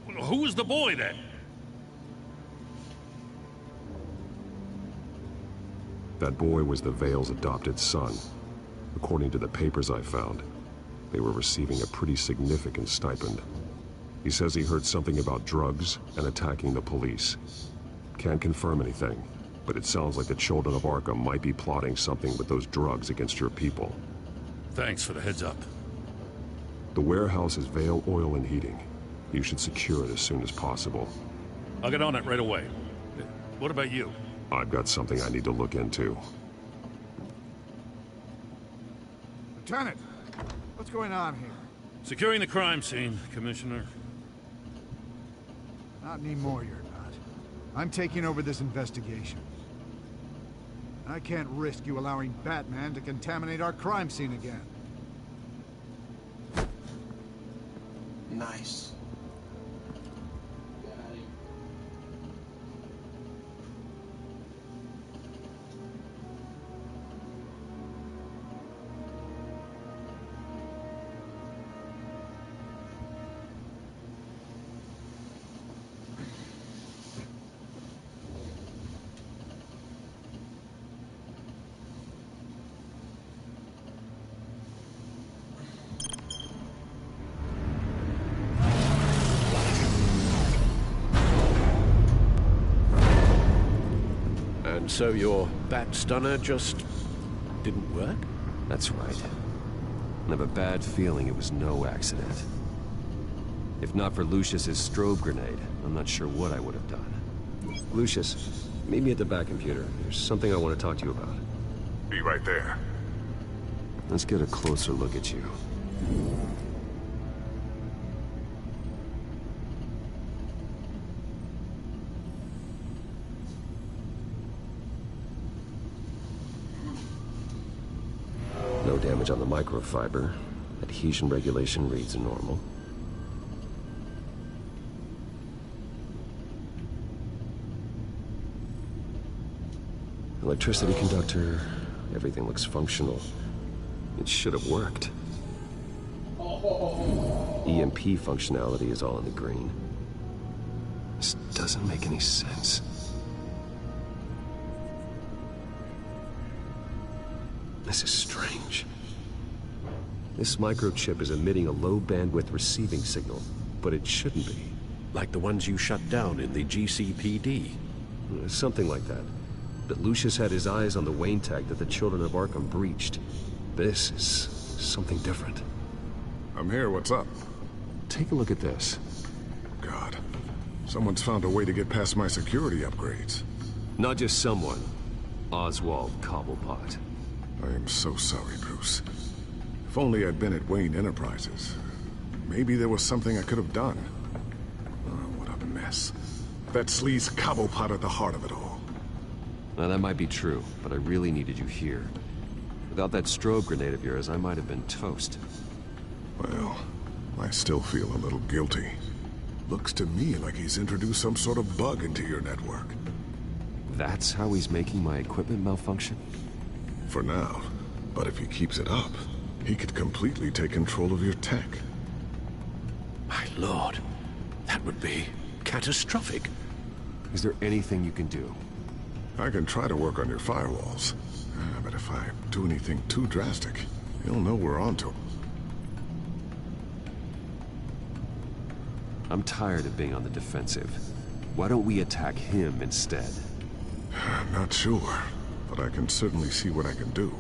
who was the boy then? That boy was the Vale's adopted son. According to the papers I found, they were receiving a pretty significant stipend. He says he heard something about drugs and attacking the police. Can't confirm anything, but it sounds like the children of Arkham might be plotting something with those drugs against your people. Thanks for the heads up. The warehouse is Vale Oil and Heating. You should secure it as soon as possible. I'll get on it right away. What about you? I've got something I need to look into. Lieutenant, what's going on here? Securing the crime scene, Commissioner. Not anymore, you're not. I'm taking over this investigation. I can't risk you allowing Batman to contaminate our crime scene again. Nice. And so your bat stunner just didn't work? That's right. I have a bad feeling it was no accident. If not for Lucius's strobe grenade, I'm not sure what I would have done. Lucius, meet me at the back computer. There's something I want to talk to you about. Be right there. Let's get a closer look at you. No damage on the microfiber. Adhesion regulation reads normal. Electricity conductor. Everything looks functional. It should have worked. EMP functionality is all in the green. This doesn't make any sense. This is strange. This microchip is emitting a low-bandwidth receiving signal, but it shouldn't be. Like the ones you shut down in the GCPD? Something like that. But Lucius had his eyes on the Wayne tag that the children of Arkham breached. This is something different. I'm here, what's up? Take a look at this. God, someone's found a way to get past my security upgrades. Not just someone. Oswald Cobblepot. I am so sorry, Bruce. If only I'd been at Wayne Enterprises. Maybe there was something I could have done. Oh, what a mess. That sleaze Cobblepot at the heart of it all. Now that might be true, but I really needed you here. Without that strobe grenade of yours, I might have been toast. Well, I still feel a little guilty. Looks to me like he's introduced some sort of bug into your network. That's how he's making my equipment malfunction? For now. But if he keeps it up, he could completely take control of your tech. My lord, that would be catastrophic. Is there anything you can do? I can try to work on your firewalls. But if I do anything too drastic, you'll know we're onto him. I'm tired of being on the defensive. Why don't we attack him instead? Not sure, but I can certainly see what I can do.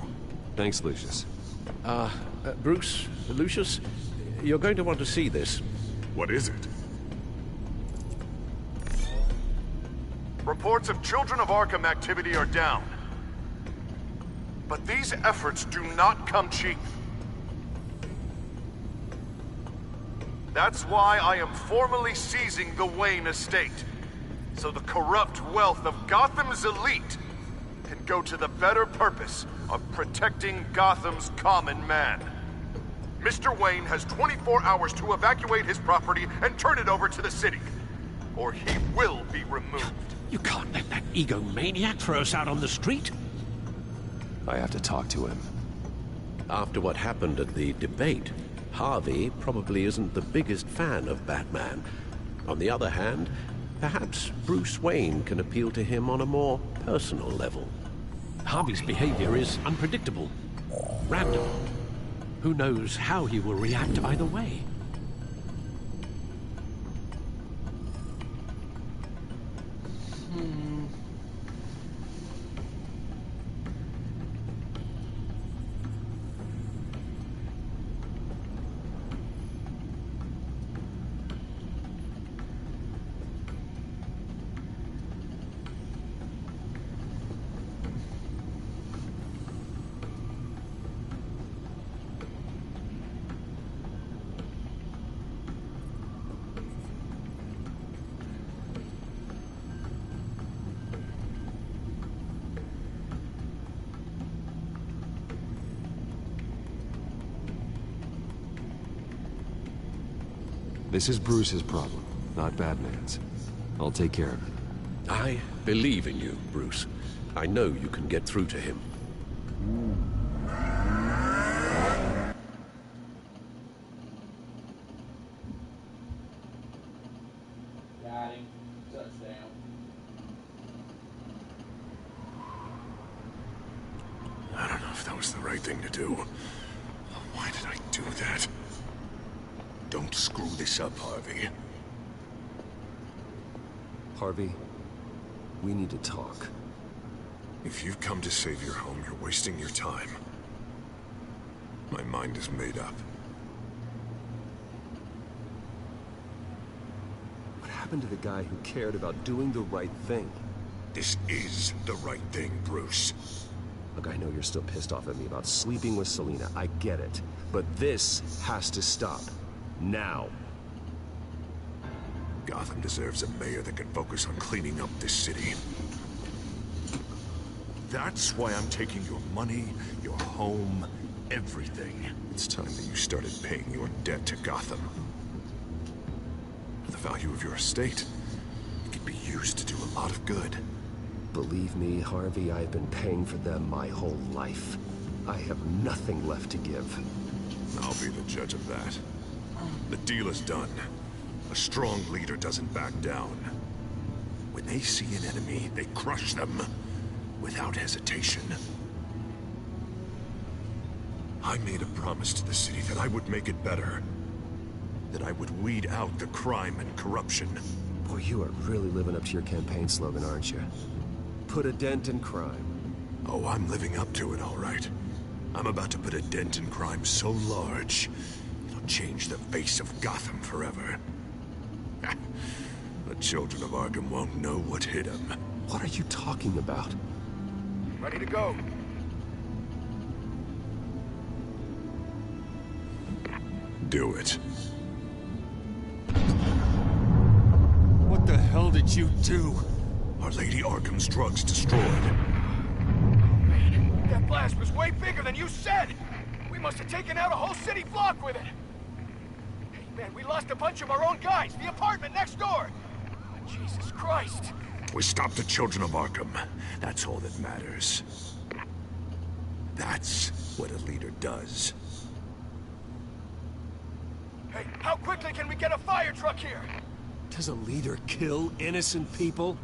Thanks, Lucius. Bruce, Lucius, you're going to want to see this. What is it? Reports of Children of Arkham activity are down. But these efforts do not come cheap. That's why I am formally seizing the Wayne estate, so the corrupt wealth of Gotham's elite can go to the better purpose of protecting Gotham's common man. Mr. Wayne has 24 hours to evacuate his property and turn it over to the city, or he will be removed. You can't let that egomaniac throw us out on the street. I have to talk to him. After what happened at the debate, Harvey probably isn't the biggest fan of Batman. On the other hand, perhaps Bruce Wayne can appeal to him on a more personal level. Harvey's behavior is unpredictable, random. Who knows how he will react either way? This is Bruce's problem, not Batman's. I'll take care of it. I believe in you, Bruce. I know you can get through to him. Got him. Touchdown. I don't know if that was the right thing to do. Why did I do that? Don't screw this up, Harvey. Harvey, we need to talk. If you've come to save your home, you're wasting your time. My mind is made up. What happened to the guy who cared about doing the right thing? This is the right thing, Bruce. Look, I know you're still pissed off at me about sleeping with Selina. I get it. But this has to stop. Now. Gotham deserves a mayor that can focus on cleaning up this city. That's why I'm taking your money, your home, everything. It's time that you started paying your debt to Gotham. For the value of your estate, it could be used to do a lot of good. Believe me, Harvey, I've been paying for them my whole life. I have nothing left to give. I'll be the judge of that. The deal is done. A strong leader doesn't back down. When they see an enemy, they crush them without hesitation. I made a promise to the city that I would make it better. That I would weed out the crime and corruption. Boy, you are really living up to your campaign slogan, aren't you? Put a dent in crime. Oh, I'm living up to it, all right. I'm about to put a dent in crime so large, it'll change the face of Gotham forever. The children of Arkham won't know what hit them. What are you talking about? Ready to go. Do it. What the hell did you do? Our Lady Arkham's drugs destroyed. Man, that blast was way bigger than you said! We must have taken out a whole city block with it! Hey, Man, we lost a bunch of our own guys. The apartment next door. Jesus Christ. We stopped the children of Arkham. That's all that matters. That's what a leader does. Hey, how quickly can we get a fire truck here? Does a leader kill innocent people?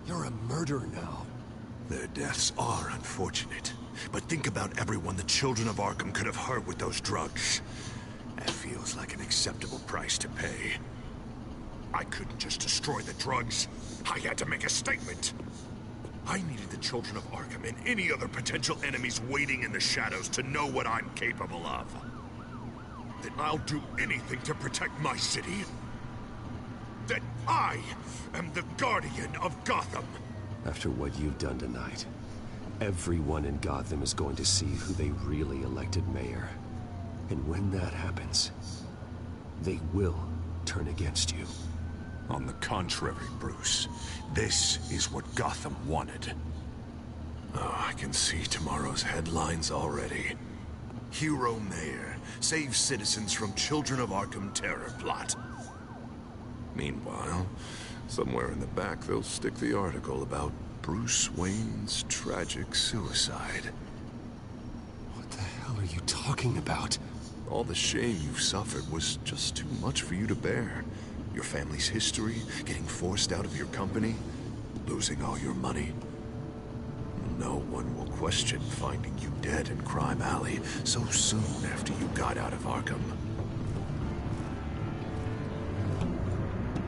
You're a murderer now. Their deaths are unfortunate. But think about everyone the children of Arkham could have hurt with those drugs. That feels like an acceptable price to pay. I couldn't just destroy the drugs. I had to make a statement. I needed the children of Arkham and any other potential enemies waiting in the shadows to know what I'm capable of. That I'll do anything to protect my city. That I am the guardian of Gotham. After what you've done tonight, everyone in Gotham is going to see who they really elected mayor. And when that happens, they will turn against you. On the contrary, Bruce. This is what Gotham wanted. Oh, I can see tomorrow's headlines already. Hero Mayor saves citizens from Children of Arkham terror plot. Meanwhile, somewhere in the back they'll stick the article about Bruce Wayne's tragic suicide. What the hell are you talking about? All the shame you've suffered was just too much for you to bear. Your family's history, getting forced out of your company, losing all your money. No one will question finding you dead in Crime Alley so soon after you got out of Arkham.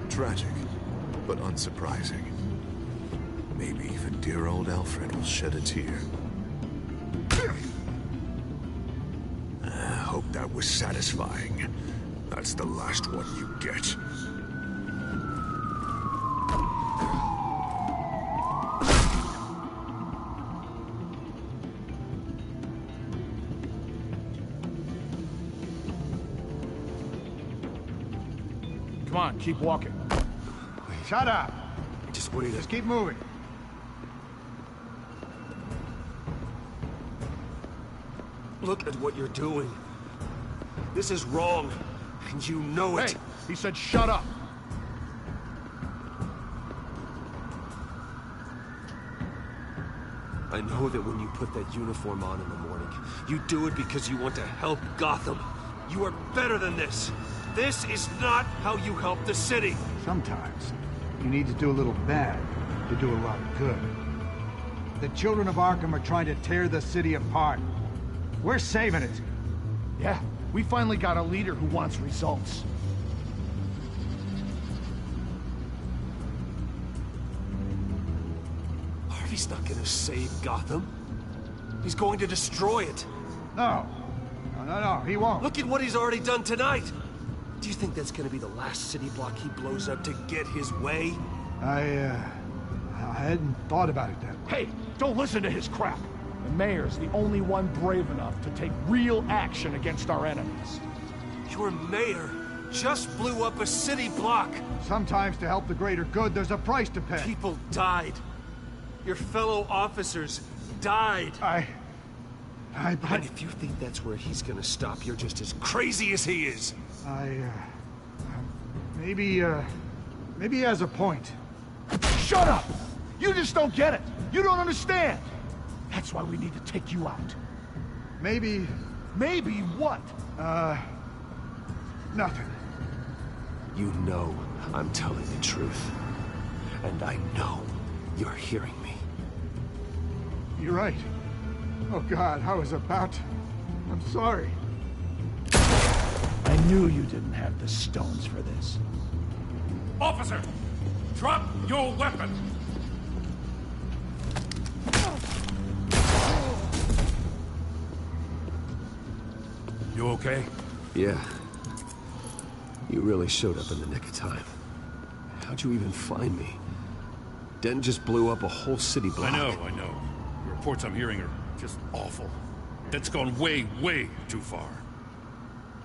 Tragic, but unsurprising. Maybe even dear old Alfred will shed a tear. I hope that was satisfying. That's the last one you get. Come on, keep walking. Shut up! Just wait. Just keep moving. Look at what you're doing. This is wrong, and you know it. Hey, he said shut up. I know that when you put that uniform on in the morning, you do it because you want to help Gotham. You are better than this. This is not how you help the city. Sometimes you need to do a little bad to do a lot of good. The children of Arkham are trying to tear the city apart. We're saving it. Yeah, we finally got a leader who wants results. Harvey's not gonna save Gotham. He's going to destroy it. No, he won't. Look at what he's already done tonight. Do you think that's gonna be the last city block he blows up to get his way? I hadn't thought about it that way. Hey, don't listen to his crap. The mayor's the only one brave enough to take real action against our enemies. Your mayor just blew up a city block. Sometimes to help the greater good, there's a price to pay. People died. Your fellow officers died. And if you think that's where he's gonna stop, you're just as crazy as he is. Maybe he has a point. Shut up! You just don't get it. You don't understand. That's why we need to take you out. Maybe... Maybe what? Nothing. You know I'm telling the truth. And I know you're hearing me. You're right. Oh God, I was about to... I'm sorry. I knew you didn't have the stones for this. Officer! Drop your weapon! You okay? Yeah. You really showed up in the nick of time. How'd you even find me? Den just blew up a whole city block. I know. The reports I'm hearing are just awful. That's gone way, way too far.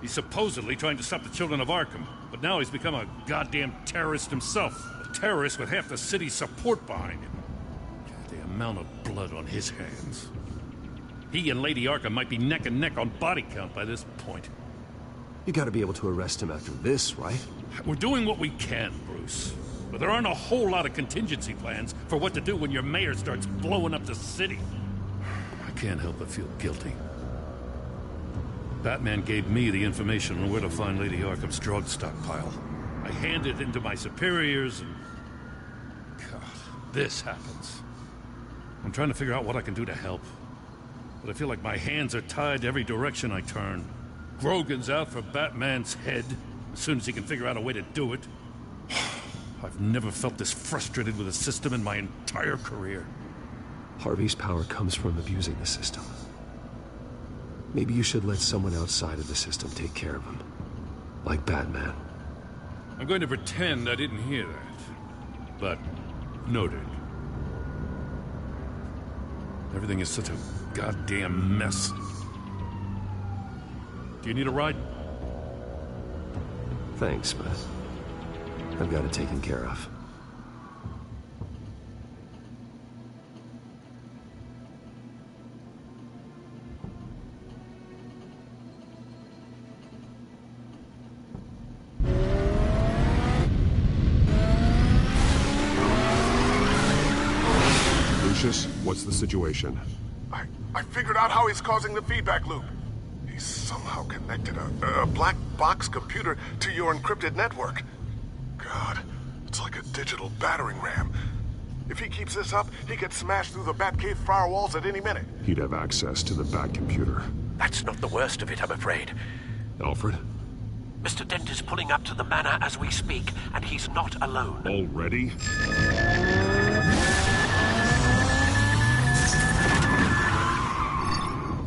He's supposedly trying to stop the children of Arkham, but now he's become a goddamn terrorist himself. A terrorist with half the city's support behind him. The amount of blood on his hands. He and Lady Arkham might be neck and neck on body count by this point. You gotta be able to arrest him after this, right? We're doing what we can, Bruce. But there aren't a whole lot of contingency plans for what to do when your mayor starts blowing up the city. I can't help but feel guilty. Batman gave me the information on where to find Lady Arkham's drug stockpile. I handed it into my superiors and... God, this happens. I'm trying to figure out what I can do to help. But I feel like my hands are tied every direction I turn. Grogan's out for Batman's head as soon as he can figure out a way to do it. I've never felt this frustrated with a system in my entire career. Harvey's power comes from abusing the system. Maybe you should let someone outside of the system take care of him. Like Batman. I'm going to pretend I didn't hear that. But, noted. Everything is such a goddamn mess. Do you need a ride? Thanks, but I've got it taken care of. Lucius, what's the situation? I figured out how he's causing the feedback loop. He's somehow connected a black box computer to your encrypted network. God, it's like a digital battering ram. If he keeps this up, he could smash through the Batcave firewalls at any minute. He'd have access to the Bat computer. That's not the worst of it, I'm afraid. Alfred? Mr. Dent is pulling up to the manor as we speak, and he's not alone. Already?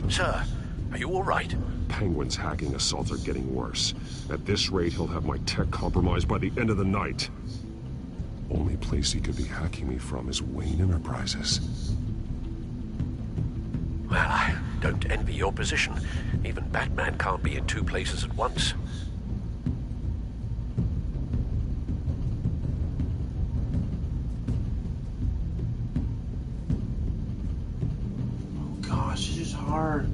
Sir, are you all right? Penguin's hacking assaults are getting worse. At this rate, he'll have my tech compromised by the end of the night. Only place he could be hacking me from is Wayne Enterprises. Well, I don't envy your position. Even Batman can't be in two places at once. Oh gosh, it's just hard.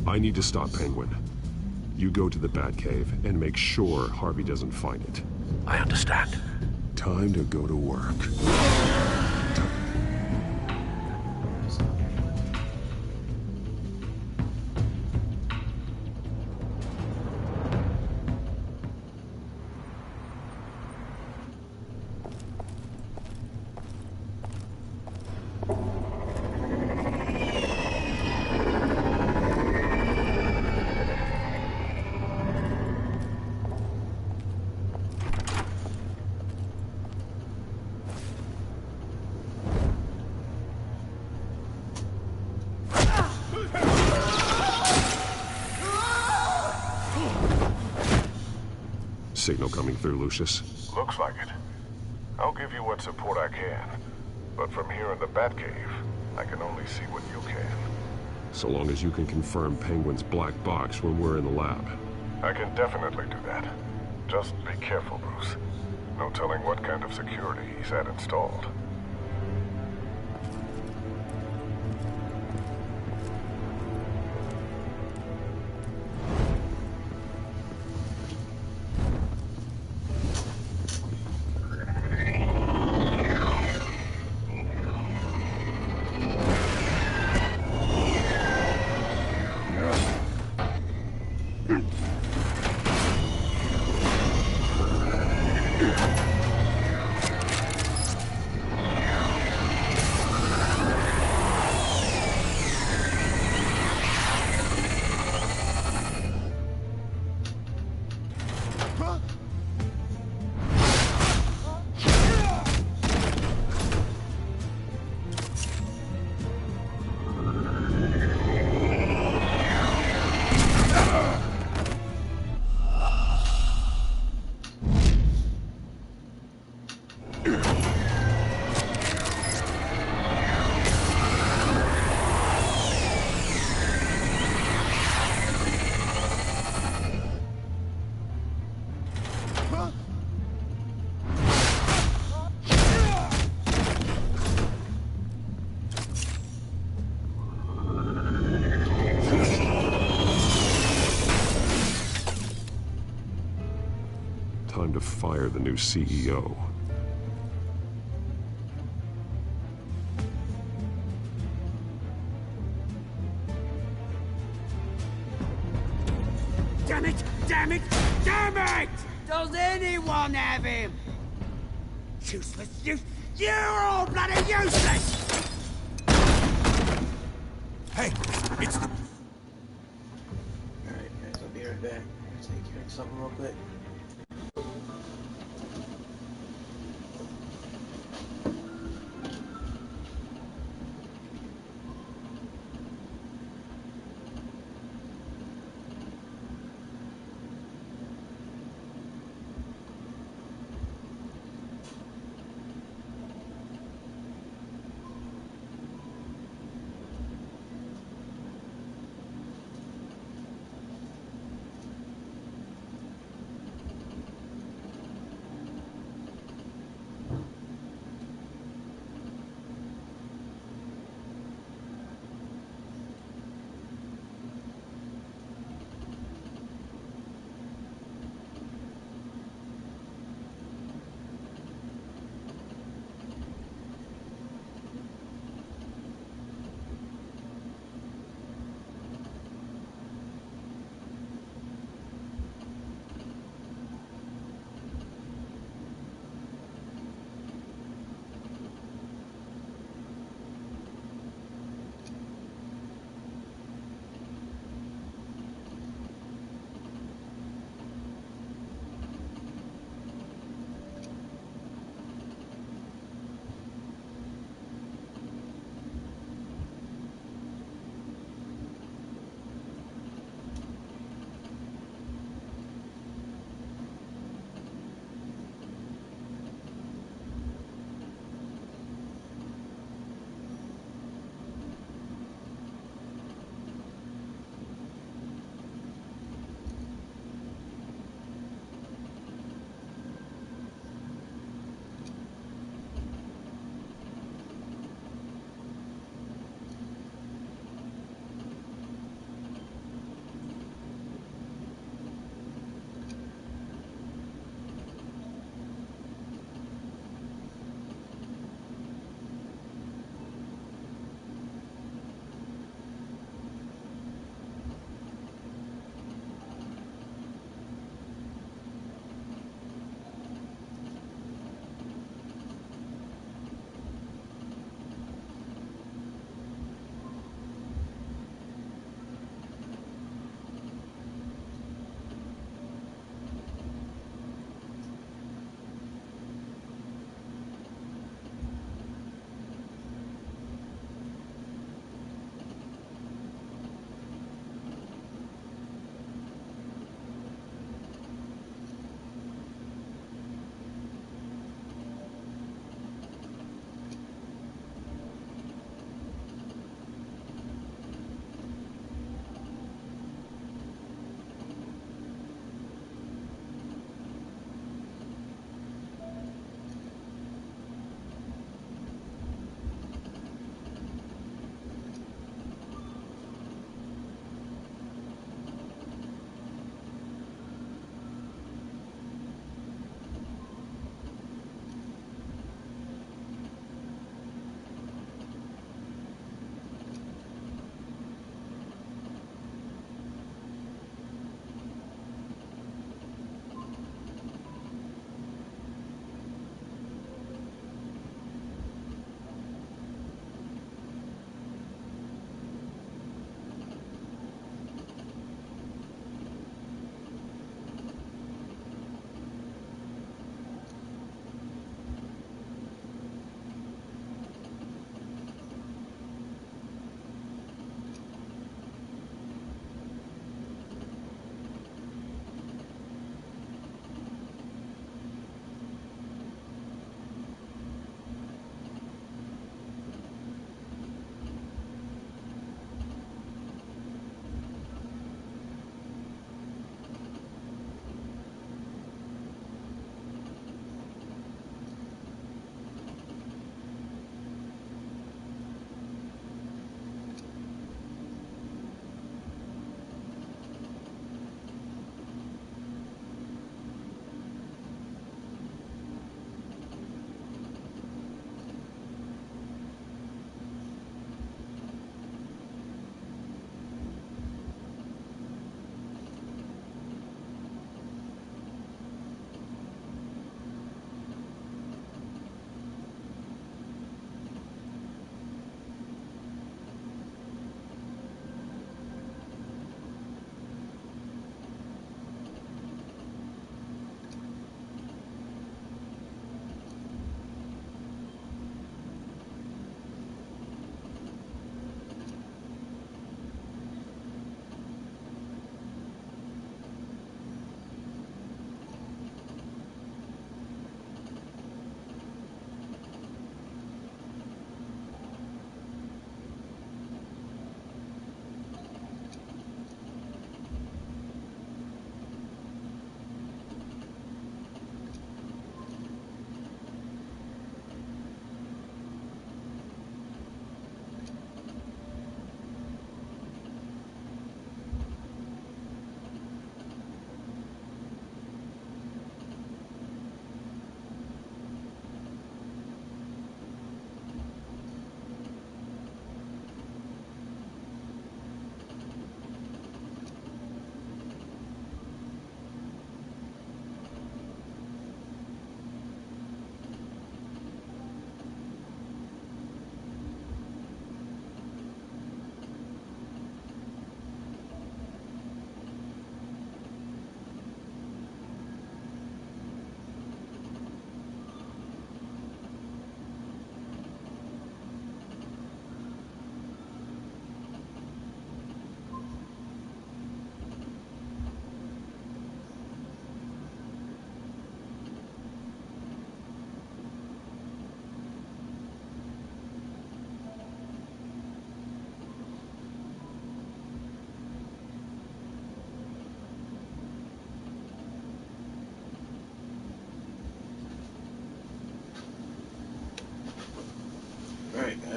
I need to stop Penguin. You go to the Batcave and make sure Harvey doesn't find it. I understand. Time to go to work. Signal coming through, Lucius. Looks like it. I'll give you what support I can. But from here in the Batcave, I can only see what you can. So long as you can confirm Penguin's black box when we're in the lab. I can definitely do that. Just be careful, Bruce. No telling what kind of security he's had installed. Time to fire the new CEO. Damn it! Damn it! Damn it! Does anyone have him? Useless! You're all bloody useless! Hey, it's... Alright guys, I'll be right back. Take care of something real quick.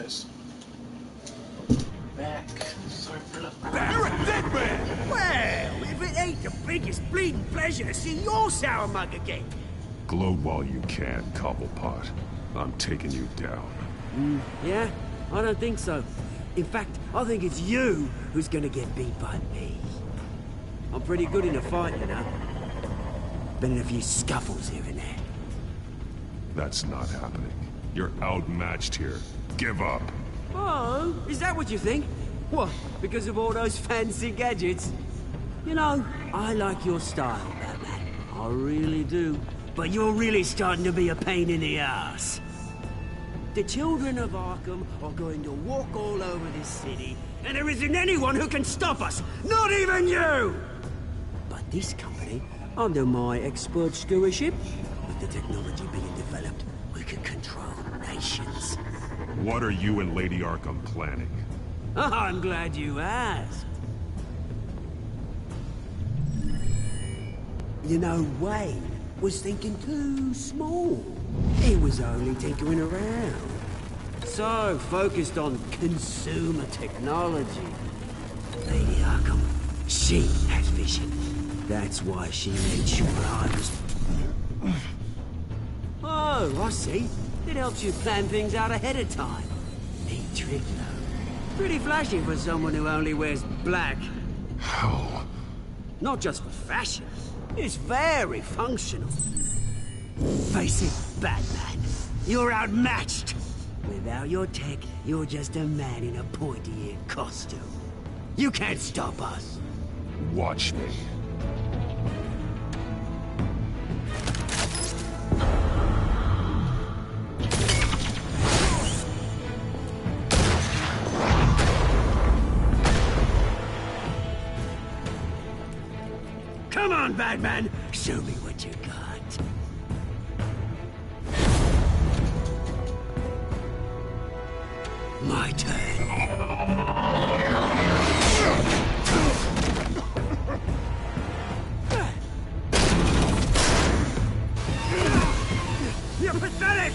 guys. Back. Sorry for the... You're a dead man! Well, if it ain't the biggest bleeding pleasure to see your sour mug again. Gloat while you can, Cobblepot. I'm taking you down. Yeah? I don't think so. In fact, I think it's you who's gonna get beat by me. I'm pretty good in a fight, you know. Been in a few scuffles here and there. That's not happening. You're outmatched here. Give up. Oh, is that what you think? What, because of all those fancy gadgets? You know, I like your style, Batman. I really do. But you're really starting to be a pain in the ass. The children of Arkham are going to walk all over this city, and there isn't anyone who can stop us! Not even you! But this company, under my expert stewardship, with the technology being developed, we can control nations. What are you and Lady Arkham planning? I'm glad you asked. You know, Wayne was thinking too small. He was only tinkering around. So focused on consumer technology. Lady Arkham, she has vision. That's why she made sure I was... Oh, I see. It helps you plan things out ahead of time. Neat trick, though. Pretty flashy for someone who only wears black. How? Not just for fashion. It's very functional. Face it, Batman. You're outmatched. Without your tech, you're just a man in a pointy-eared costume. You can't stop us. Watch me. Come on, Batman! Show me what you got. My turn. You're pathetic!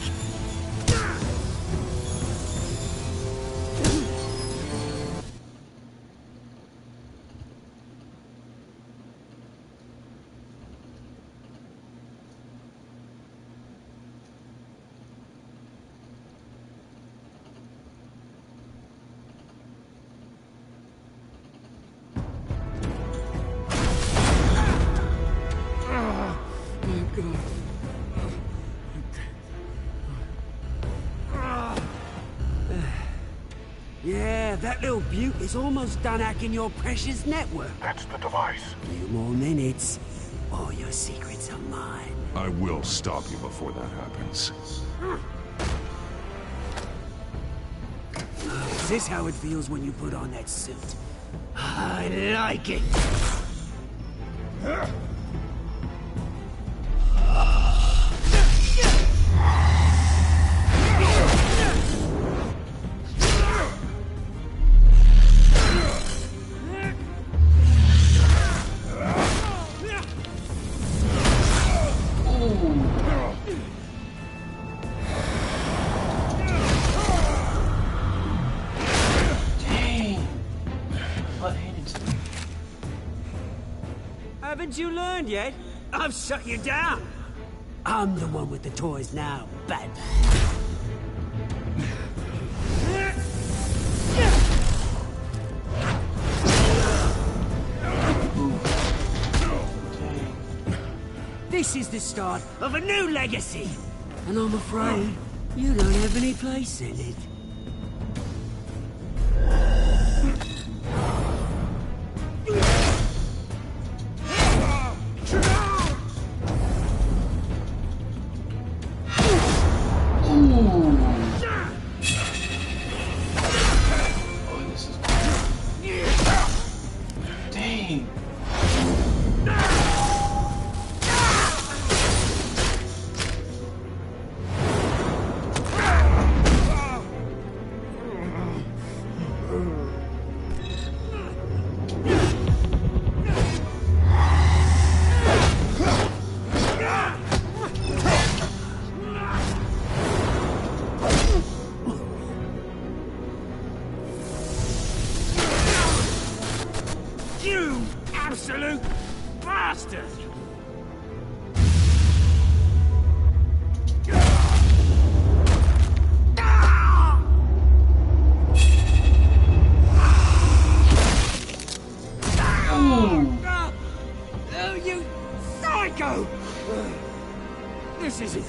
Yeah, that little beaut is almost done hacking your precious network. That's the device. Few more minutes. All your secrets are mine. I will stop you before that happens. Is this how it feels when you put on that suit? I like it. Haven't you learned yet? I've shut you down. I'm the one with the toys now, Batman. This is the start of a new legacy. And I'm afraid you don't have any place in it.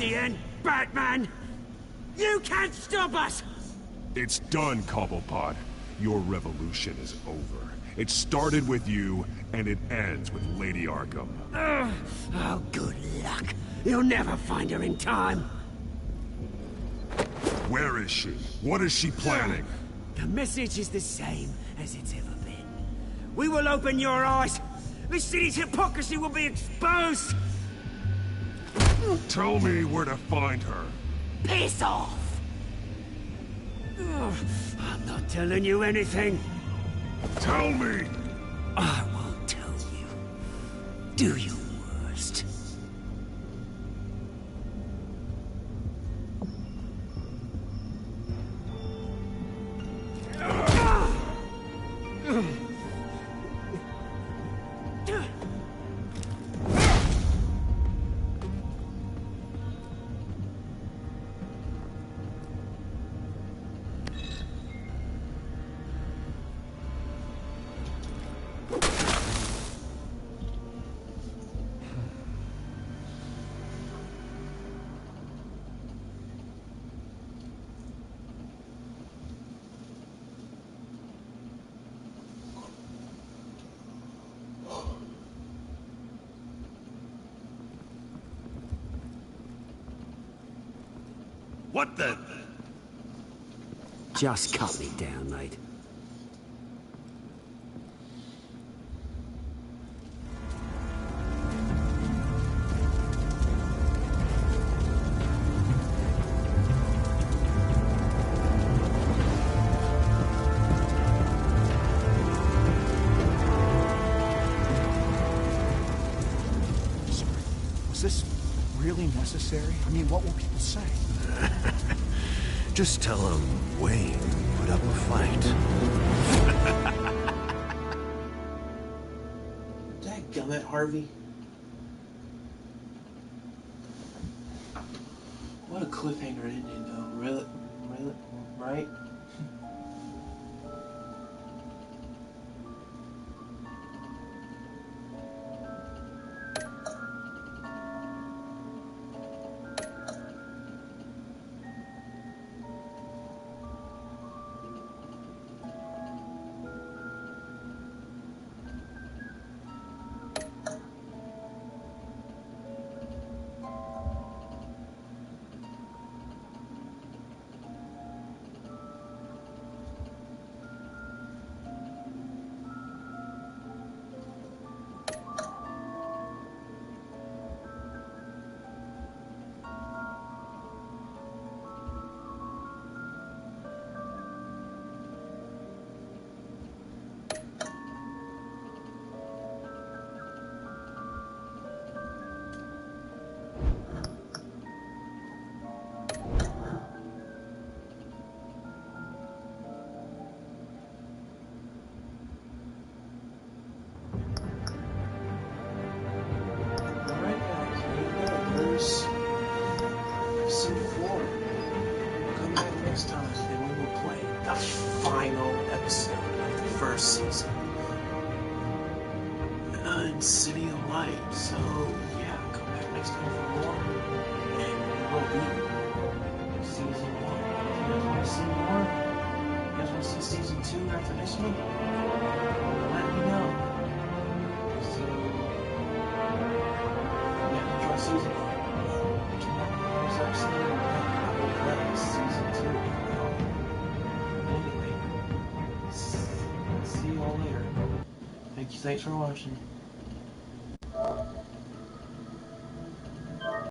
the end, Batman! You can't stop us! It's done, Cobblepot. Your revolution is over. It started with you, and it ends with Lady Arkham. Oh, good luck. You'll never find her in time. Where is she? What is she planning? The message is the same as it's ever been. We will open your eyes. The city's hypocrisy will be exposed. Tell me where to find her. Piss off! I'm not telling you anything. Tell me! I won't tell you. Do your worst. What the? Just cut me down, mate. Was this really necessary? I mean, what will people say? Just tell him Wayne put up a fight. Dadgummit, Harvey. What a cliffhanger ending, though. Really? Right? Episode 4. We'll come back next time and we will play the final episode of the first season in City of Light. So, yeah, come back next time for more. And it will be season 1. If you guys want to see more, you guys want to see season 2 after this one, let me know. So, yeah, enjoy season 1. Season 2. Anyway, see you all later. Thanks for watching.